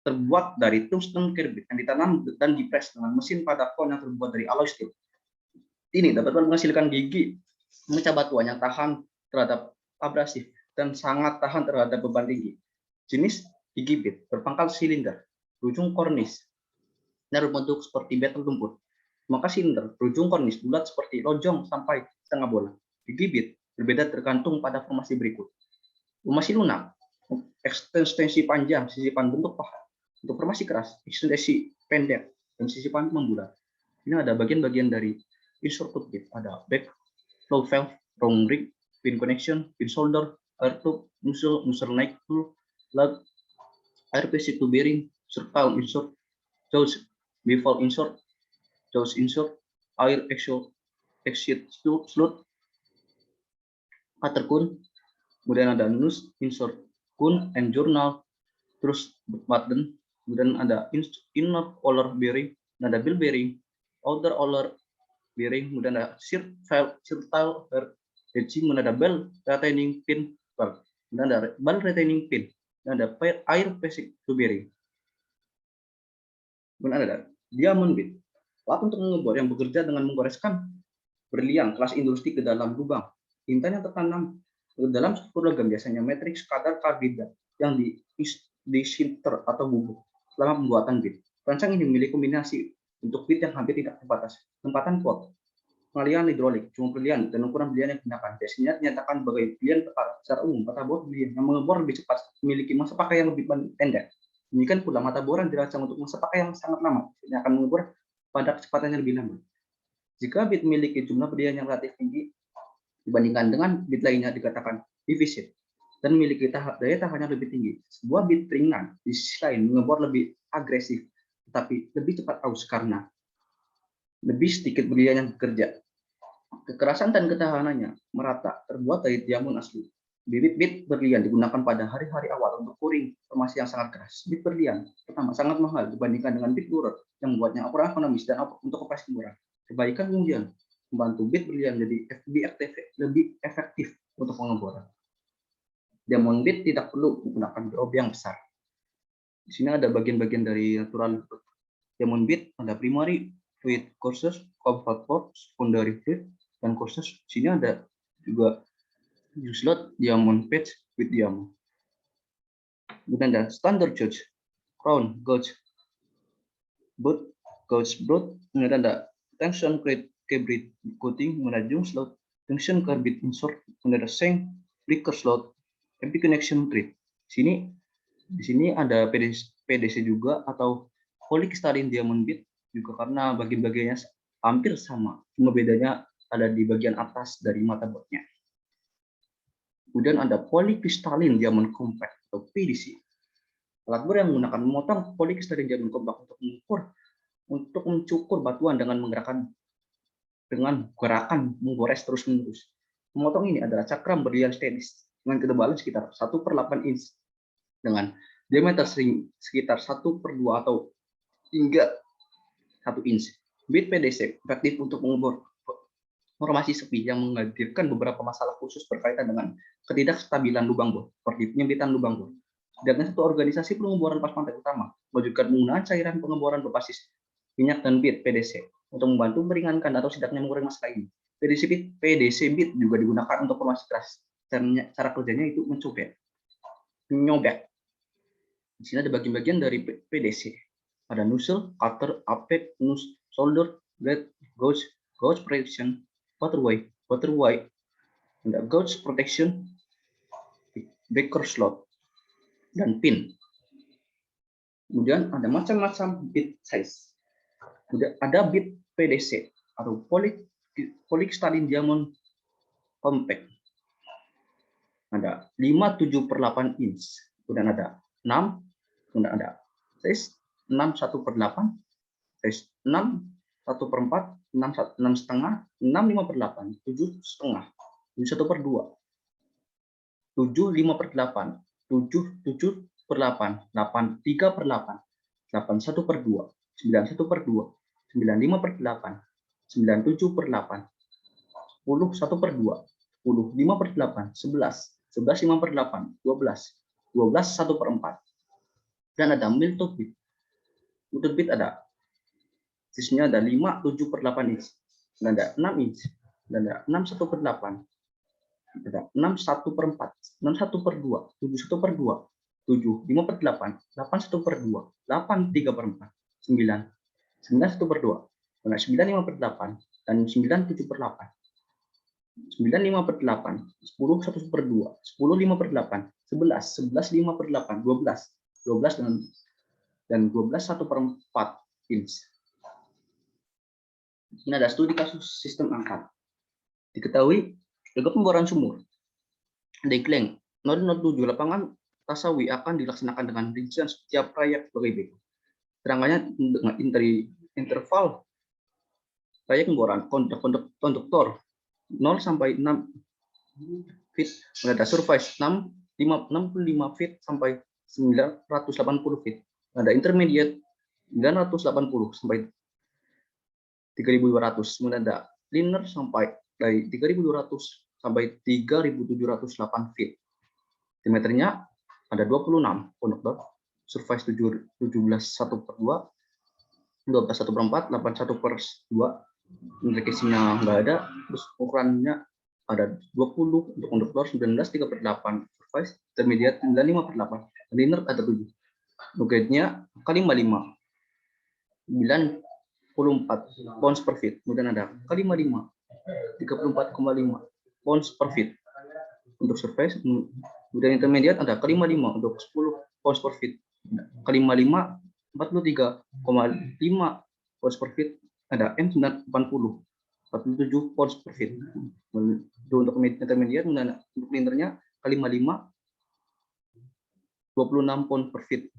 terbuat dari tungsten carbide yang ditanam dan dipres dengan mesin pada kon yang terbuat dari alloy steel. Ini dapat menghasilkan gigi memecah batuan yang tahan terhadap abrasif dan sangat tahan terhadap beban tinggi. Jenis gigi bit berpangkal silinder, berujung kornis, dan berbentuk seperti betel lumpur. Maka silinder berujung kornis bulat seperti lonjong sampai setengah bola. Gigi bit berbeda tergantung pada formasi berikut. Formasi lunak, ekstensi panjang, sisipan bentuk paha. Untuk formasi keras, ekstensi pendek, dan sisipan membulat. Ini ada bagian-bagian dari insert tooth bit. Ada back flow valve, round ring, pin connection, pin solder, air tube, nozzle neck tool, lug, air PC to bearing, circle insert, jaws bevel insert, jaws insert, air exit slot, cutter cone, kemudian ada nose insert cone and journal, terus button, kemudian ada inner roller bearing, dan ada ball bearing, outer roller bearing, kemudian ada circle hedging, kemudian ada ball retaining pin, kemudian ada ball retaining pin, dan ada air basic to bearing. Kemudian ada diamond bit, alat untuk mengebor yang bekerja dengan menggoreskan berlian kelas industri ke dalam lubang. Tinta yang tertanam ke dalam struktur logam biasanya matriks kadar karbida yang disinter atau bubuk selama pembuatan bit. Perancang ini memilih kombinasi untuk bit yang hampir tidak terbatas. Tempatan pot pengalihan hidrolik, cuma pilihan dan ukuran belian yang digunakan. Biasanya dinyatakan sebagai belian tekar. Secara umum, mata bor belian yang mengebor lebih cepat memiliki masa pakai yang lebih pendek. Demikian pula mata bor yang dirancang untuk masa pakai yang sangat lama, ini akan mengebor pada kecepatan yang lebih lambat. Jika bit memiliki jumlah belian yang relatif tinggi dibandingkan dengan bit lainnya, dikatakan defisit dan memiliki daya tahan yang lebih tinggi. Sebuah bit ringan di sisi lain mengebor lebih agresif, tetapi lebih cepat aus karena lebih sedikit belian yang bekerja. Kekerasan dan ketahanannya merata, terbuat dari diamond asli. Bibit-bit berlian digunakan pada hari-hari awal untuk kuring formasi yang sangat keras. Bit berlian pertama sangat mahal dibandingkan dengan bit lurat yang membuatnya kurang ekonomis dan untuk operasi murah. Kebalikan kemudian membantu bit berlian jadi lebih efektif untuk pengeboran. Diamond bit tidak perlu menggunakan drop yang besar. Di sini ada bagian-bagian dari natural diamond bit, ada primary fluid courses, comfort port, secondary fluid, dan courses. Di sini ada juga slot diamond patch with diamond. Kemudian ada standard gauge, crown gauge, boot gauge broad. Kemudian ada tension grade carbide coating, kemudian jung slot, tension carbide insert, kemudian ada shank breaker slot, MP connection thread. Di sini ada PDC juga atau polystyrene diamond bit juga karena bagian-bagiannya hampir sama, cuma bedanya ada di bagian atas dari mata boardnya. Kemudian ada polycrystalline diamond compact atau PDC. Alat bor yang menggunakan memotong polycrystalline diamond compact untuk mencukur batuan dengan gerakan menggores terus-menerus. Memotong ini adalah cakram berlian stainless dengan ketebalan sekitar 1/8 inch dengan diameter sekitar 1/2 atau hingga 1 inch. Bit PDC efektif untuk mengebor formasi sepi yang menghadirkan beberapa masalah khusus berkaitan dengan ketidakstabilan lubang bor, seperti penyempitan lubang bor. Sedangkan satu organisasi pengeboran pas pantai utama mewajibkan penggunaan cairan pengeboran berbasis minyak dan bit PDC untuk membantu meringankan atau setidaknya mengurangi masalah ini. PDC bit juga digunakan untuk formasi keras. Cara kerjanya itu menyobek. Di sini ada bagian-bagian dari PDC. Ada nozzle, cutter, appet, nose, solder, blade, gauge protection, water wide, ada gauge protection, breaker slot, dan pin. Kemudian ada macam-macam bit size. Kemudian ada bit PDC atau polystyrene diamond compact. Ada 5/7/8 inch. Kemudian ada 6, kemudian ada size 6/1/8, size 6 1/4, 6,5, 6/5/8, 7,5, 7/1/2, 7/5/8, 7/7/8, 8/3/8, 8/1/2, 9/1/2, 9/5/8, 9/7/8, 10/1/2, 10/5/8, 11, 11/5/8, 12, 12/1/4. Dan ada Milton bit. Milton bit ada sisinya ada 5/7/8 inch, dan ada 6 inch, dan ada 6/1/8, ada 6/1/4, 6/1/2, 7/1/2, 7/5/8, 8/1/2, 8/3/4, 9, 9/1/2, 9/5/8, dan 9/7/8, 9/5/8, 10/1/2, 10/5/8, 11, 11/5/8, 12, 12 dan 12/1/4 inch. Ini ada studi kasus sistem angkat. Diketahui, gagal pemboran sumur Dekling 007 lapangan Tasawi akan dilaksanakan dengan rincian setiap proyek sebagai berikut. Terangkannya dengan interval proyek pemboran konduktor 0 sampai 6 feet, ada surface 65 feet sampai 980 feet, ada intermediate 980 sampai 3.200, kemudian ada linear sampai dari 3.200 sampai 3.708 feet. Diameternya ada 26 konduktor, surface 17/1/2, 12/1/4, 81/2, casingnya nggak ada, terus ukurannya ada 20 untuk konduktor, 19 3/8 surface, intermediate 95/8, linear ada 7. Grade-nya kali 55, 94 pounds per feet. Kemudian ada kali 55, 34,5 pounds per feet untuk surface. Kemudian intermediate ada ke 55 untuk 10 pounds per feet. Ke 55 43,5 pounds per feet. Ada M980 47 pounds per feet. Itu untuk intermediate. Dan untuk lindernya ke 55 26 pounds per feet.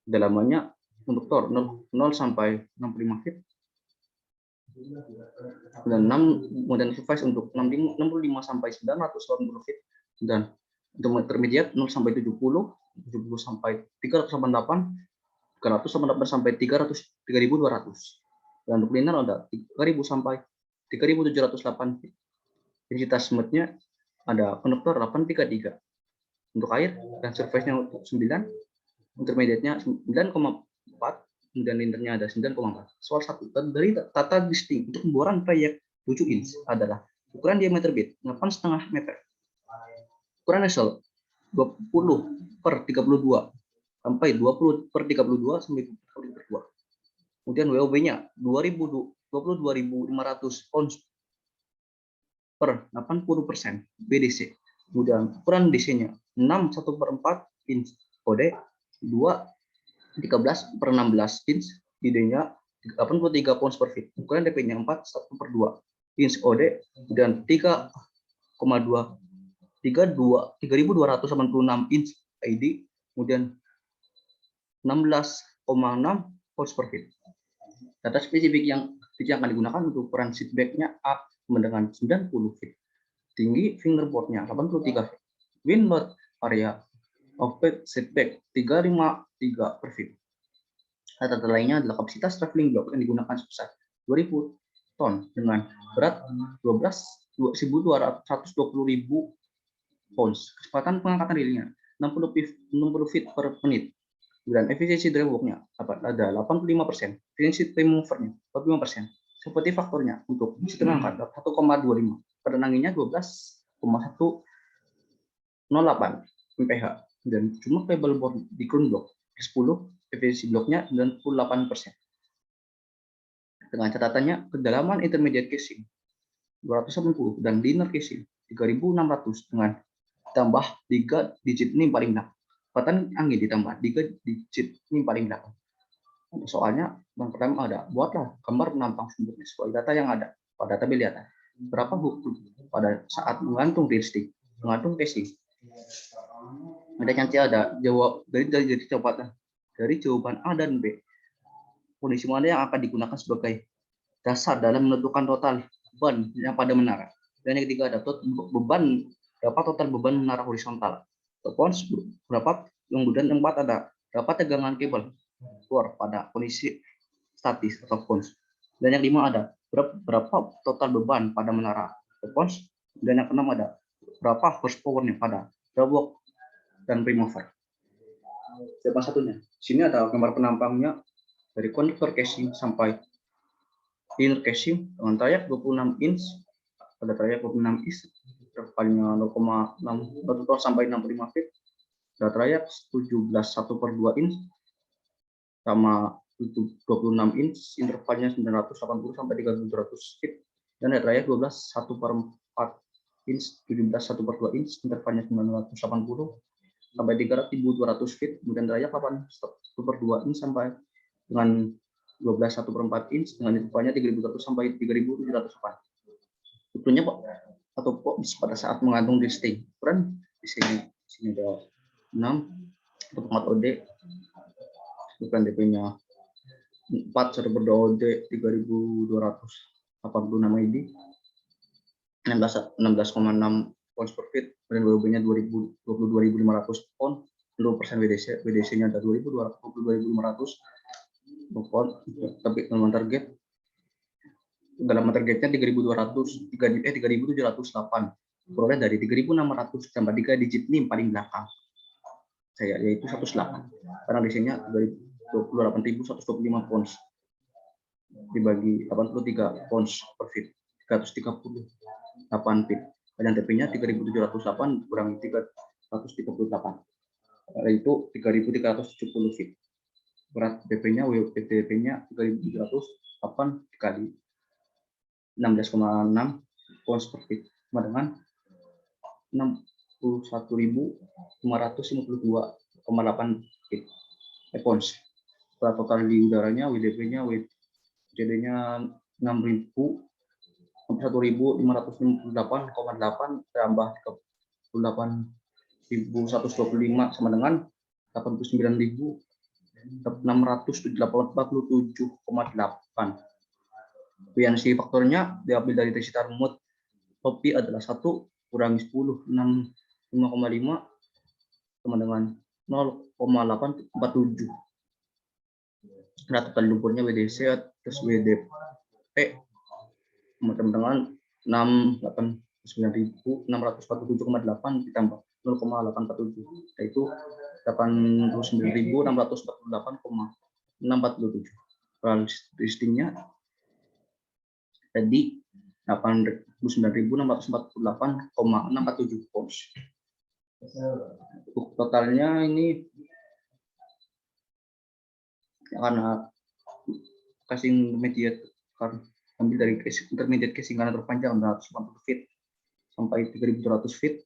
Dalamannya untuk tor 0 sampai 65 feet. Dan 6 kemudian surface untuk 65 sampai 980 feet. Dan untuk intermediate 0 sampai 70 sampai 388 sampai 3200. Dan untuk liner ada 3000 sampai 3708 feet. Densitas smoothnya ada konduktor 833 untuk air, dan surface-nya untuk 9, intermediate-nya 9,4, kemudian linernya ada 9,4. Soal 1 dari tata listing untuk pemboran proyek 7 inch adalah ukuran diameter bit 8,5 meter, ukuran nozzle 20 per 32 sampai 20 per 32 sampai 20 per 2. Kemudian WOB-nya 22.500 pounds per 80% BDC. Kemudian ukuran DC-nya 6/1/4 inch OD, 13 per 16 inch, ID-nya 83 pounds per feet. Ukuran DP-nya 4/1/2 inch OD, dan 3.286 inch ID, kemudian 16,6 pounds per feet. Data spesifik yang akan digunakan untuk ukuran seatback-nya A dengan 90 feet. Tinggi fingerboard-nya 83 feet. Wind load area of seatback 353 per feet. Data lainnya adalah kapasitas traveling block yang digunakan sebesar 2000 ton dengan berat 120.000 pounds. Kecepatan pengangkatan reelnya 60 feet per menit. Dan efisiensi drawbox-nya ada 85%, efisiensi prime mover-nya 45%. Seperti faktornya untuk sistem angkat 1,25, pada anginnya 12,108 mph, dan cuma cable board di ground block 10, efisiensi bloknya 98%. Dengan catatannya kedalaman intermediate casing 280 dan linear casing 3600 dengan tambah 3 digit ini paling belakang. Kecepatan angin ditambah 3 digit ini paling belakang. Soalnya yang pertama ada buatlah gambar penampang sumbernya sesuai data yang ada pada tabel di atas. Berapa hukum pada saat menggantung real stick, menggantung casing. Ada nanti ada jawab dari jawaban A dan B. Kondisi mana yang akan digunakan sebagai dasar dalam menentukan total beban yang pada menara. Dan yang ketiga ada beban, berapa total beban menara horizontal. Pons berapa, kemudian yang keempat ada berapa tegangan kabel keluar pada kondisi statis atau pons. Dan yang lima ada berapa total beban pada menara pons. Dan yang keenam ada berapa horsepower-nya pada drawbox dan prime mover. Siapa satunya? Sini ada gambar penampangnya dari konduktor casing sampai inner casing dengan trayek 26 inch, pada trayek 26 inch, intervalnya 0,6 sampai 65 feet, ada trayek 17/1/2 inch sama 26 inch, intervalnya 980 sampai 3700 feet, dan ada trayek 12/1/4 inch, 17/1/2 inch, intervalnya 980 sampai 3200 feet, kemudian trayek 8/1/2 inch sampai dengan 12/1/4 inch dengan intervalnya 3100 sampai 3708. Tentunya Pak atau pada saat menggantung listing. Ukuran di sini ada 6 untuk 4 OD. Ukuran DP-nya 4 1/2 OD 3286 ID. 16,6 pounds per feet, dan WB-nya 22.500 pound, 20% WDC, WDC-nya ada 22.500 pound, tapi dalam target targetnya 3.708, peroleh dari 3.600 tambah 3 digit ini paling belakang saya, yaitu 108, karena desainnya 28.125 pounds dibagi 83 pounds per feet, 338 feet, dan TP-nya 3.708 kurangi 338, yaitu 3.370 feet. Berat BP-nya 3.708 dikali 16,6 pounds per feet sama dengan 61.552,8 feet pounds. Setelah total di udaranya, WDP-nya, WCD-nya 1.558,8 tambah 38.125 sama dengan 89.647,8. Efisiensi faktornya diambil dari sekitar mood kopi adalah 1 kurangi 10, 5,5 sama dengan 0,847. Nah, total lumpurnya WDC terus WDP teman-teman 69.647,8 ditambah 0,847 yaitu 89.648,647. Listingnya jadi 89.648,647 pounds. Untuk totalnya ini karena casing intermediate ambil dari intermediate casing karena terpanjang 180 feet sampai 3.200 feet.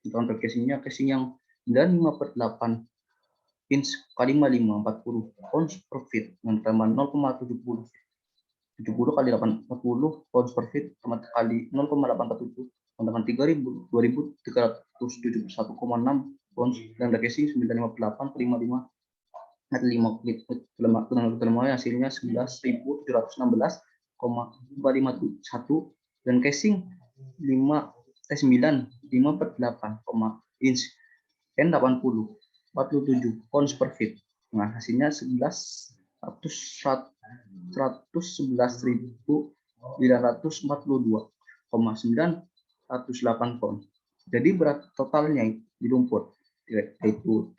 Untuk casingnya casing yang 95/8 inch kali 55 40 pounds per feet dengan tambah 0,70 kali 840 pounds per feet sama kali 0,847 dengan 2.371,6 pounds dan casing 958,55 5 feet hasilnya 11.716,451 dan casing 9/8 inch N80 47 pounds per feet dengan hasilnya 111.942,908 pound. Jadi berat totalnya di lumpur yaitu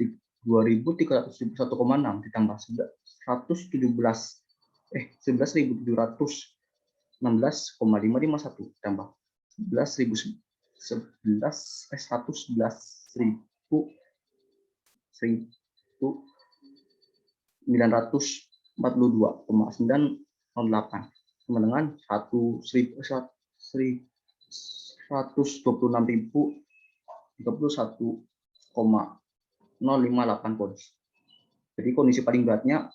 2.371,6 ditambah 11.716,551 tambah 126.942,908 sama dengan 126.031,058 pounds. Jadi kondisi paling beratnya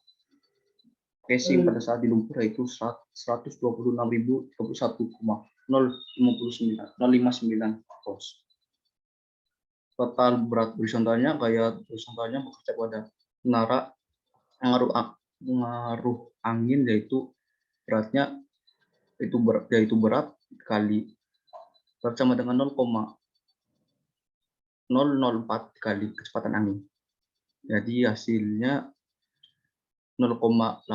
casing pada saat di lumpur yaitu 126.031,059 pounds. Total berat horizontalnya gaya horizontalnya bekerja pada menara pengaruh angin yaitu beratnya yaitu berat kali berat sama dengan 0,004 kali kecepatan angin. Jadi hasilnya 0,86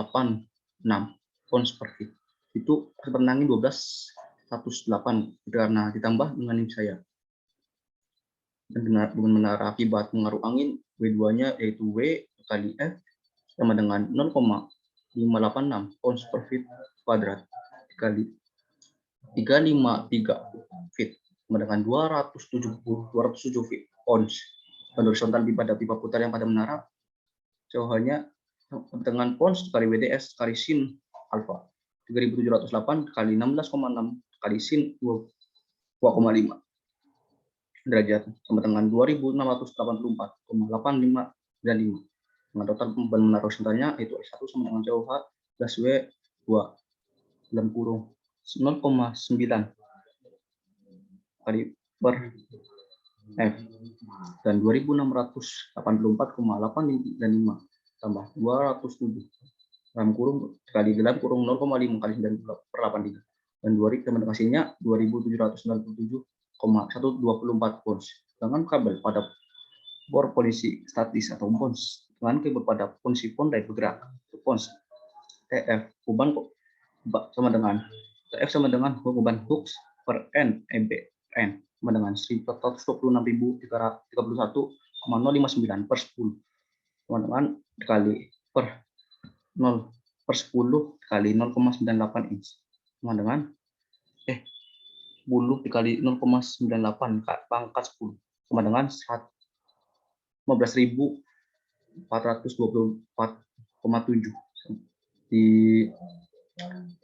pounds per feet. Itu kecepatan angin 12,108 karena ditambah dengan ini saya. Dan dengan menara akibat pengaruh angin W2-nya yaitu W kali F sama dengan 0,586 pounds per feet kuadrat dikali 353 feet sama dengan 207 feet pounds. Dan horizontal pada pipa putar yang pada menara jauhannya dengan pounds kali WDS kali sin alfa 3.708 kali 16,6 kali sin 2,5 derajat sama dengan 2.684,855 dengan total beban menara horizontalnya yaitu S1 sama dengan COH plus W2 dalam kurung 0,9 kali per F dan 2.684,855 tambah 207 dalam kurung kali dalam kurung 0,5 kali 9/83 dan 2 teman hasilnya 2.797,124 pounds. Dengan kabel pada bor polisi statis atau bonds dengan kabel pada polisi pondai bergerak bonds TF beban sama dengan TF sama dengan beban hooks per N EBN sama dengan 126.331,059 per 10 sama dengan dikali per 0 per 10 kali 0,98 inch sama dengan 10 dikali 0,98 pangkat 10 sama dengan 15.424,7 di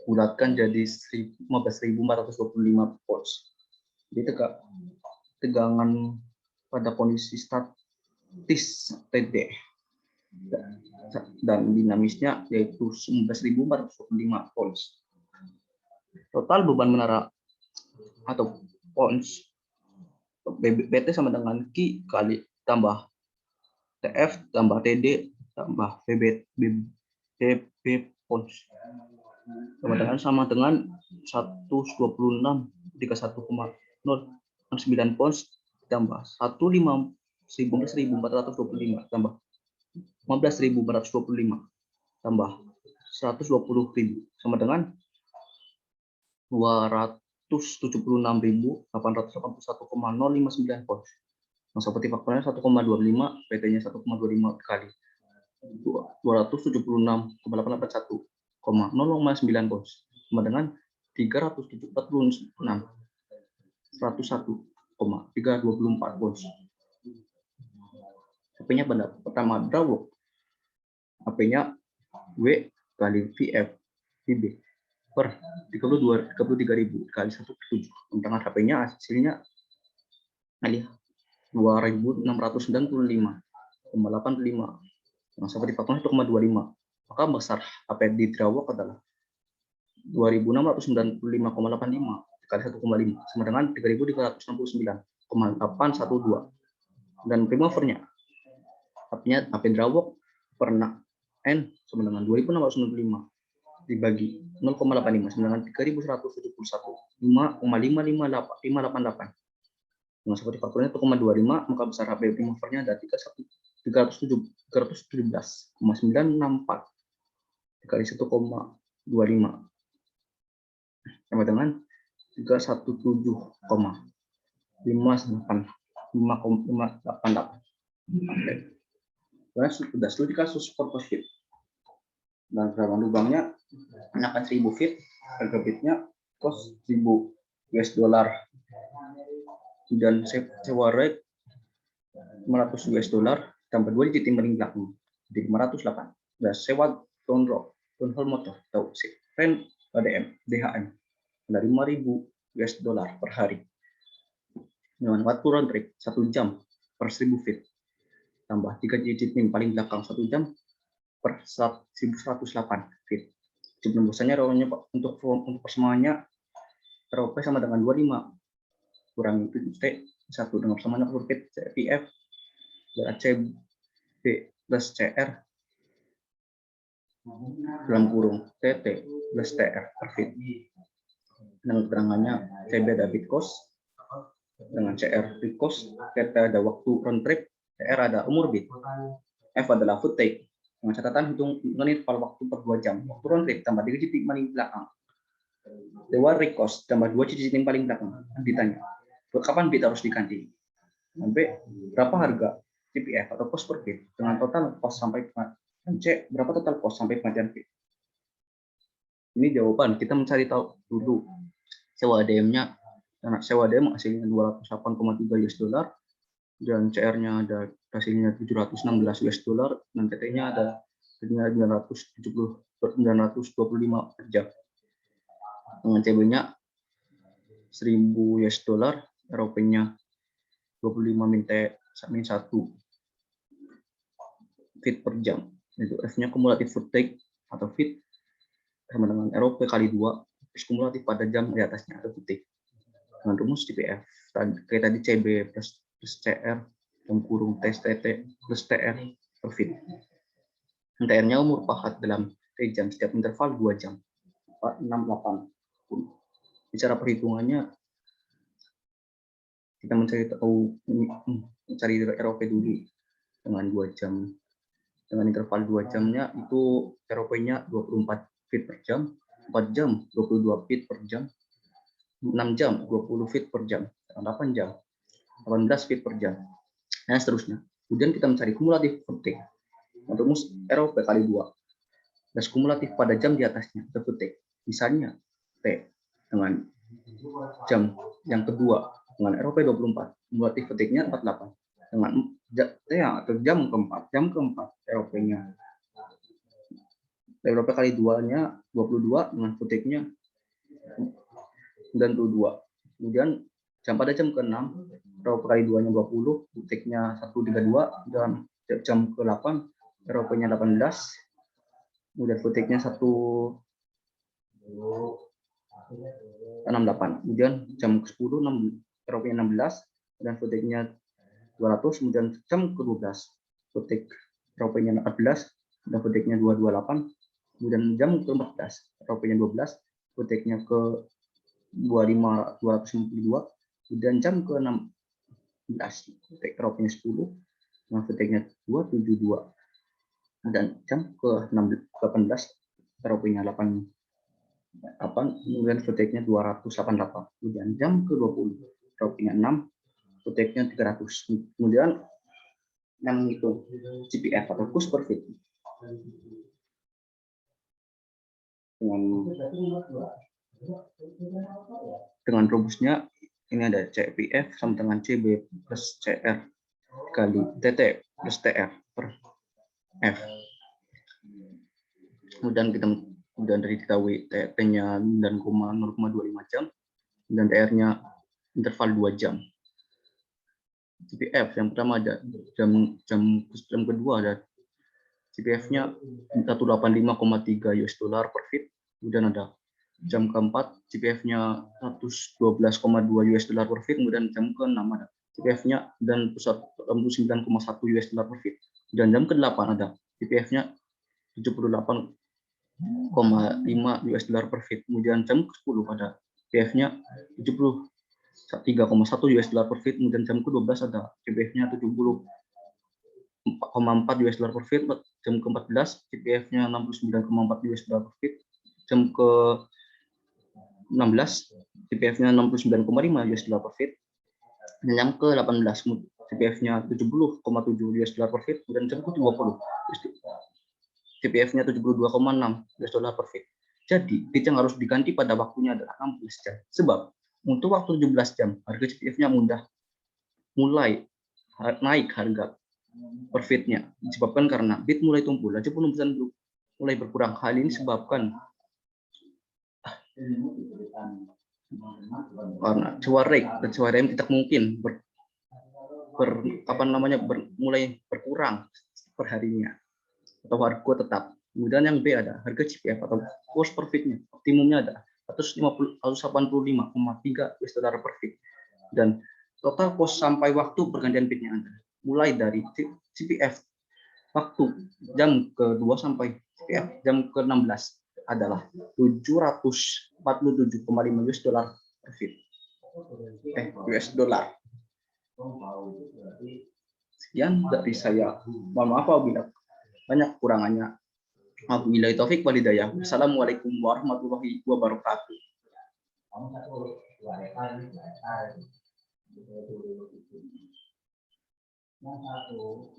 bulatkan jadi 15.425 volts. Jadi tegangan pada kondisi statis TD dan dinamisnya yaitu 19.425 volts. Total beban menara atau pons BT sama dengan Q kali tambah TF tambah TD tambah BB pons sama dengan 126 ketika 1,09 pons tambah 15.425 tambah 15.425 tambah 120.000 sama dengan 276.881,059 pons. Yang seperti faktornya 1,25, PT-nya 1,25 kali 276,881,059 pons sama dengan 301,324 pons. HP-nya pertama Drawok. HP-nya W kali VF VB per 33.000 kali 1/7. Tentang HP-nya hasilnya 2.695,85. Yang seperti faktornya 1,25. Maka besar HP di Drawok adalah 2.695,85 kali 1,5 sama dengan 3.369,812. Dan primavernya HP Drawok pernah N sama dengan 2.695 dibagi 0,85 sama dengan 3.171 5,558. Yang seperti faktornya 1,25, maka besar HP primavernya ada 317,964 dikali 1,25 sama dengan 317,588. Sudah studi kasus Corpus-Fit dan gerakan lubangnya akan 1000 feet, harga bitnya cost 1000 US dollar dan sewa rate 500 US dollar tambah 2 digit timbering belakang jadi 508. Dan sewa downhole motor atau fan ADM DHM dari 5.000 US dollar per hari dengan waktu round trip 1 jam per 1000 feet tambah 3 digit tim paling belakang 1 jam per 1108 feet. Penembusannya untuk persamaan ROP sama dengan 25 kurang itu T 1 dengan persamaan per feet CPF dan CB plus CR dalam kurung TT plus TR per feet. Dengan keterangannya CB ada bit cost dengan CR bit cost, TT ada waktu round trip, CR ada umur bit, F adalah foot take dengan catatan hitungan interval waktu per 2 jam, waktu round trip tambah 3 digit paling belakang, dewa cost tambah 2 digit paling belakang. Ditanya kapan bit harus diganti, sampai berapa harga CPF atau cost per bit dengan total cost sampai C berapa total cost sampai pemakaian bit. Ini jawaban, kita mencari tahu dulu sewa ADM-nya. Sewa ADM hasilnya 208,3 US dollar dan CR-nya ada hasilnya 716 US dollar dan PT-nya ada hasilnya 925 per jam. Dengan CB-nya 1000 US dollar, ROP-nya 25 min 1 feet per jam. Itu F-nya kumulatif foot take atau feet sama dengan ROP kali 2 kumulatif pada jam di atasnya atau foot take. Dengan rumus TPF kayak tadi CB plus CR dalam kurung TSTT plus TR per feet. TR-nya umur pahat dalam jam setiap interval 2 jam 4, 6, 8. Bicara perhitungannya kita mencari ROP dulu dengan 2 jam dengan interval 2 jamnya itu ROP-nya 24 feet per jam, 4 jam 22 feet per jam, 6 jam 20 feet per jam, 8 jam 18 feet per jam, dan seterusnya. Kemudian kita mencari kumulatif foot-take untuk ROP kali 2 dan kumulatif pada jam di atasnya atau foot-take. Misalnya T dengan jam yang kedua dengan ROP 24, kumulatif foot-take-nya 48 dengan T atau jam keempat ROP-nya Eropa kali 2-nya 22 dengan footage-nya 92. Kemudian pada jam ke-6, Eropa kali 2-nya 20, footage-nya 132, dan jam ke-8, Eropa-nya 18, kemudian footage-nya 168. Kemudian jam ke-10, Eropa-nya 16, dan footage-nya 200, kemudian jam ke-12, footage Eropa-nya 14, dan footage-nya 228, kemudian jam ke-14, Eropa-nya 12, footage-nya ke 252, kemudian jam ke-16, footage Eropa-nya 10, dan footage-nya 272, dan jam ke-18, Eropa-nya 8, kemudian footage-nya 288, kemudian jam ke-20, Eropa-nya 6, footage-nya 300, kemudian yang itu GPF atau cost per feet dengan rumusnya ini ada CPF sama dengan CB plus CR kali TT plus TR per F. Kemudian dari diketahui TT-nya 9,025 jam dan TR-nya interval 2 jam. CPF yang pertama ada jam kedua ada CPF-nya 185,3 US dollar per feet. Kemudian ada jam keempat CPF-nya 112,2 US dollar per feet. Kemudian jam ke-6 ada CPF-nya dan 49,1 US dollar per feet. Dan jam ke-8 ada CPF-nya 78,5 US dollar per feet. Kemudian jam ke-10 ada CPF-nya 73,1 US dollar per feet. Kemudian jam ke-12 ada CPF-nya 70,4 US dollar per feet. Jam ke-14 CPF-nya 69,4 US dollar per feet. Jam ke-16 CPF-nya 69,5 US dollar per feet. Dan yang ke-18 CPF-nya 70,7 US dollar per feet. Dan jam ke-20 CPF-nya 72,6 US dollar per feet. Jadi, pitch yang harus diganti pada waktunya adalah 16 jam. Sebab untuk waktu 17 jam, harga CPF-nya mulai naik harga per feet-nya. Disebabkan karena bid mulai tumpul, laju penembusan mulai berkurang. Hal ini disebabkan karena sewa rate dan sewa rem tidak mungkin mulai berkurang per harinya atau harga tetap. Kemudian yang B ada harga CPF atau cost per feet-nya. Optimumnya ada 185,3 US dollar per feet. Dan total cost sampai waktu pergantian bidnya ada. Mulai dari CPF waktu jam ke-2 sampai CPF jam ke-16 adalah 747,5 US dollar per feet. US dollar. Sekian dari saya. Mohon maaf apabila banyak kurangannya. Wabillahi taufik wal hidayah. Assalamualaikum warahmatullahi wabarakatuh. Yang satu,